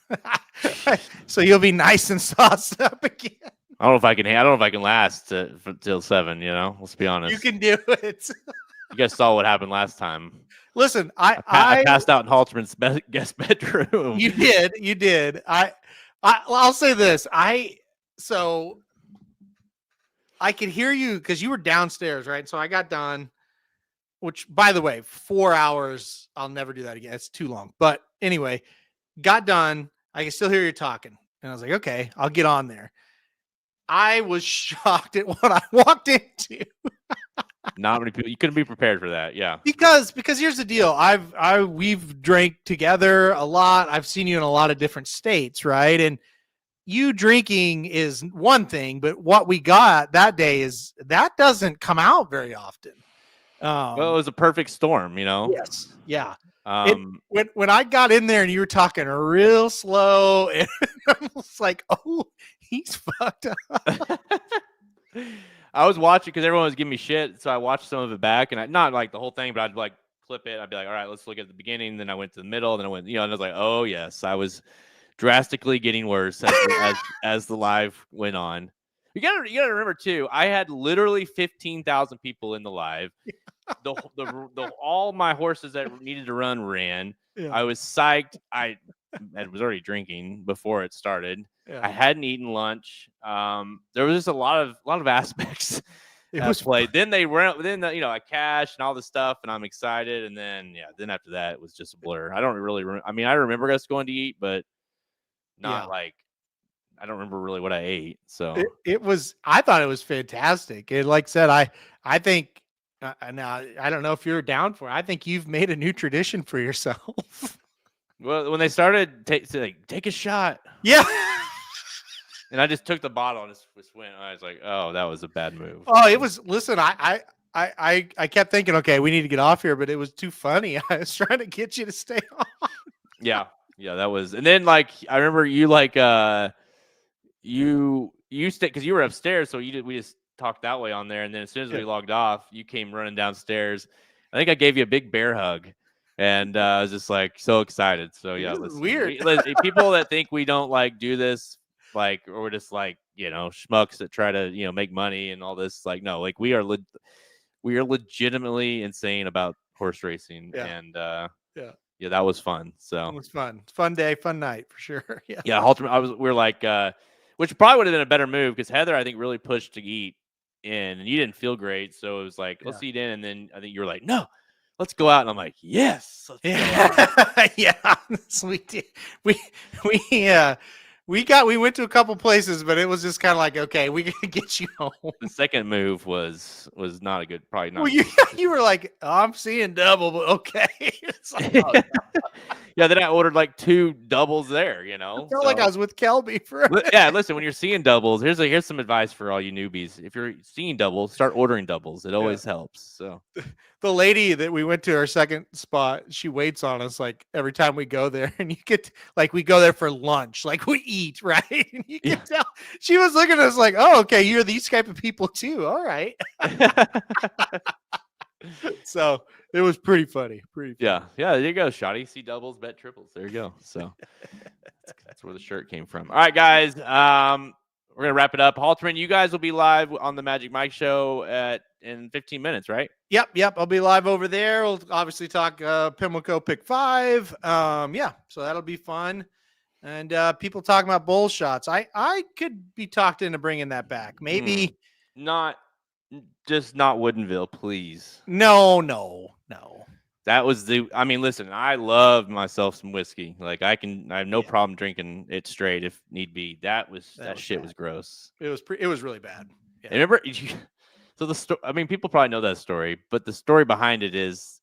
S3: So you'll be nice and sauced up again.
S2: I don't know if I can last till 7. You know, let's be honest.
S3: You can do it.
S2: You guys saw what happened last time.
S3: Listen,
S2: I passed out in Halterman's guest bedroom.
S3: You did. I'll say this. I could hear you because you were downstairs, right? So I got done. Which, by the way, 4 hours, I'll never do that again. It's too long. But anyway, got done. I can still hear you talking. And I was like, okay, I'll get on there. I was shocked at what I walked into.
S2: Not many people. You couldn't be prepared for that. Yeah.
S3: Because here's the deal. We've drank together a lot. I've seen you in a lot of different states, right? And you drinking is one thing, but what we got that day that doesn't come out very often.
S2: Well, it was a perfect storm, you know.
S3: Yes, yeah. When I got in there and you were talking real slow, and I was like, "Oh, he's fucked up."
S2: I was watching because everyone was giving me shit, so I watched some of it back, and not like the whole thing, but I'd like clip it. I'd be like, "All right, let's look at the beginning." Then I went to the middle, then I went, and I was like, "Oh yes, I was drastically getting worse as the live went on." You gotta remember too. I had literally 15,000 people in the live. All my horses that needed to run ran. Yeah. I was psyched. I was already drinking before it started. Yeah. I hadn't eaten lunch. There was just a lot of aspects that played. Then I cashed and all this stuff, and I'm excited. And then after that, it was just a blur. I don't really. I remember us going to eat, but not like. I don't remember really what I ate. So
S3: I thought it was fantastic. And like I said, I think. Now, I don't know if you're down for it. I think you've made a new tradition for yourself.
S2: Well, when they started take a shot.
S3: Yeah.
S2: And I just took the bottle and just went. I was like, oh, that was a bad move.
S3: Oh, it was. Listen, I kept thinking, okay, we need to get off here, but it was too funny. I was trying to get you to stay on.
S2: Yeah, that was. And then I remember you you stayed because you were upstairs, so we just talked that way on there. And then as soon as we logged off, you came running downstairs. I think I gave you a big bear hug, and I was just like so excited. So yeah,
S3: weird.
S2: People that think we don't do this, or we're just schmucks that try to make money and all this. No, we are legitimately insane about horse racing, and that was fun. So
S3: it was fun. Fun day, fun night for sure.
S2: Yeah. Halterman, we're which probably would have been a better move because Heather, I think, really pushed to eat in, and you didn't feel great. So it was let's eat in. And then I think you were like, no, let's go out. And I'm like, yes.
S3: Yeah. Yeah. We did. We went to a couple places, but it was just kind of like, okay, we can get you home.
S2: The second move was not a good, probably not.
S3: Well, you were like, oh, I'm seeing double, but okay. It's like, oh,
S2: yeah, then I ordered like 2 doubles there,
S3: I felt like I was with Kelby for
S2: yeah, listen, when you're seeing doubles, here's some advice for all you newbies. If you're seeing doubles, start ordering doubles. It always helps. So
S3: the lady that we went to our second spot, she waits on us like every time we go there, and you get like we go there for lunch, like we eat, right? And you can tell she was looking at us like, oh, okay, you're these type of people too. All right. So it was pretty funny.
S2: Yeah, there you go, Shotty. See doubles, bet triples. There you go. So that's where the shirt came from. All right, guys. We're gonna wrap it up. Halterman, you guys will be live on the Magic Mike show in 15 minutes, right?
S3: Yep. I'll be live over there. We'll obviously talk Pimlico pick 5. So that'll be fun. And people talking about bull shots. I could be talked into bringing that back. Maybe
S2: not Woodinville, please.
S3: No.
S2: That was I mean, listen, I love myself some whiskey. Like I have no problem drinking it straight if need be. That shit was gross.
S3: It was really bad. Yeah.
S2: Remember, so the story, I mean, people probably know that story, but the story behind it is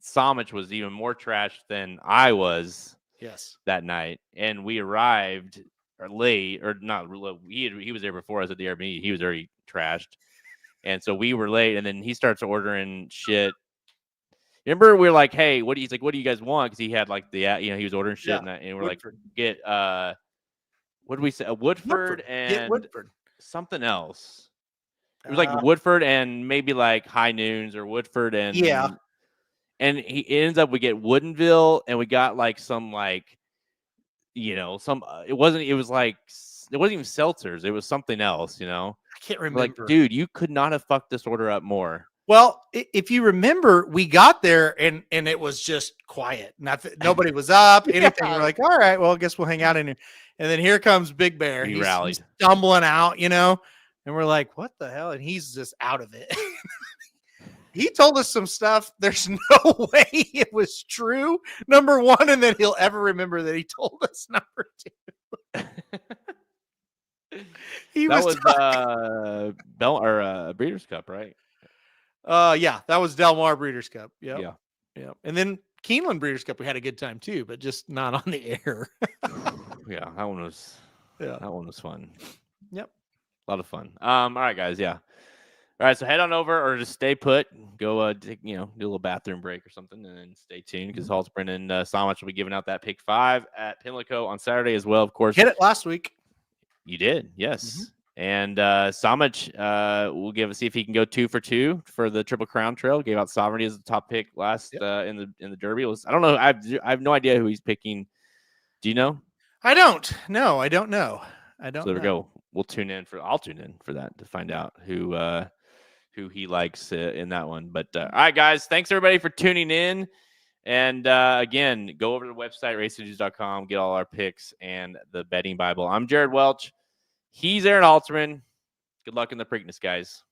S2: Samich was even more trashed than I was.
S3: Yes.
S2: That night, and we arrived late, or not. He was there before us at the Airbnb. He was already trashed, and so we were late. And then he starts ordering shit. Remember, we were like, "Hey, what do you you guys want?" Because he had like he was ordering shit, and we're
S3: Woodford.
S2: like, "Get what did we say? Woodford and
S3: Get Woodford.
S2: Something else." It was like Woodford and maybe like High Noons or Woodford and And he ends up, we get Woodinville, and we got like some like, it wasn't even seltzers. It was something else,
S3: I can't remember.
S2: Like, dude, you could not have fucked this order up more.
S3: Well, if you remember, we got there and it was just quiet. Nobody was up, anything. We're like, all right, well, I guess we'll hang out in here. And then here comes Big Bear.
S2: He rallied.
S3: He's stumbling out, and we're like, what the hell? And he's just out of it. He told us some stuff. There's no way it was true, number one, and then he'll ever remember that he told us, number 2.
S2: That was Breeders' Cup, right?
S3: Yeah, that was Del Mar Breeders' Cup. Yep.
S2: Yeah.
S3: And then Keeneland Breeders' Cup, we had a good time too, but just not on the air.
S2: Yeah, that one was fun.
S3: Yep.
S2: A lot of fun. All right, guys. Yeah. All right, so head on over or just stay put. Go, do a little bathroom break or something, and then stay tuned because Halterman and Samich will be giving out that pick 5 at Pimlico on Saturday as well. Of course,
S3: hit it last week.
S2: You did, yes. And Samich will see if he can go 2 for 2 for the Triple Crown Trail. Gave out Sovereignty as the top pick last in the Derby. I don't know. I have no idea who he's picking. Do you know?
S3: I don't. No, I don't know. So
S2: there we go. I'll tune in for that to find out who he likes in that one. But all right, guys, thanks everybody for tuning in. And again, go over to the website, racingdudes.com, get all our picks and the betting Bible. I'm Jared Welch. He's Aaron Halterman. Good luck in the Preakness, guys.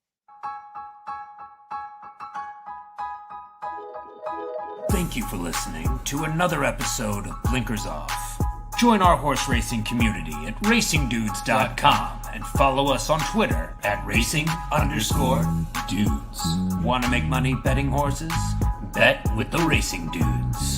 S1: Thank you for listening to another episode of Blinkers Off. Join our horse racing community at racingdudes.com and follow us on Twitter at racing_dudes. Want to make money betting horses? Bet with the Racing Dudes.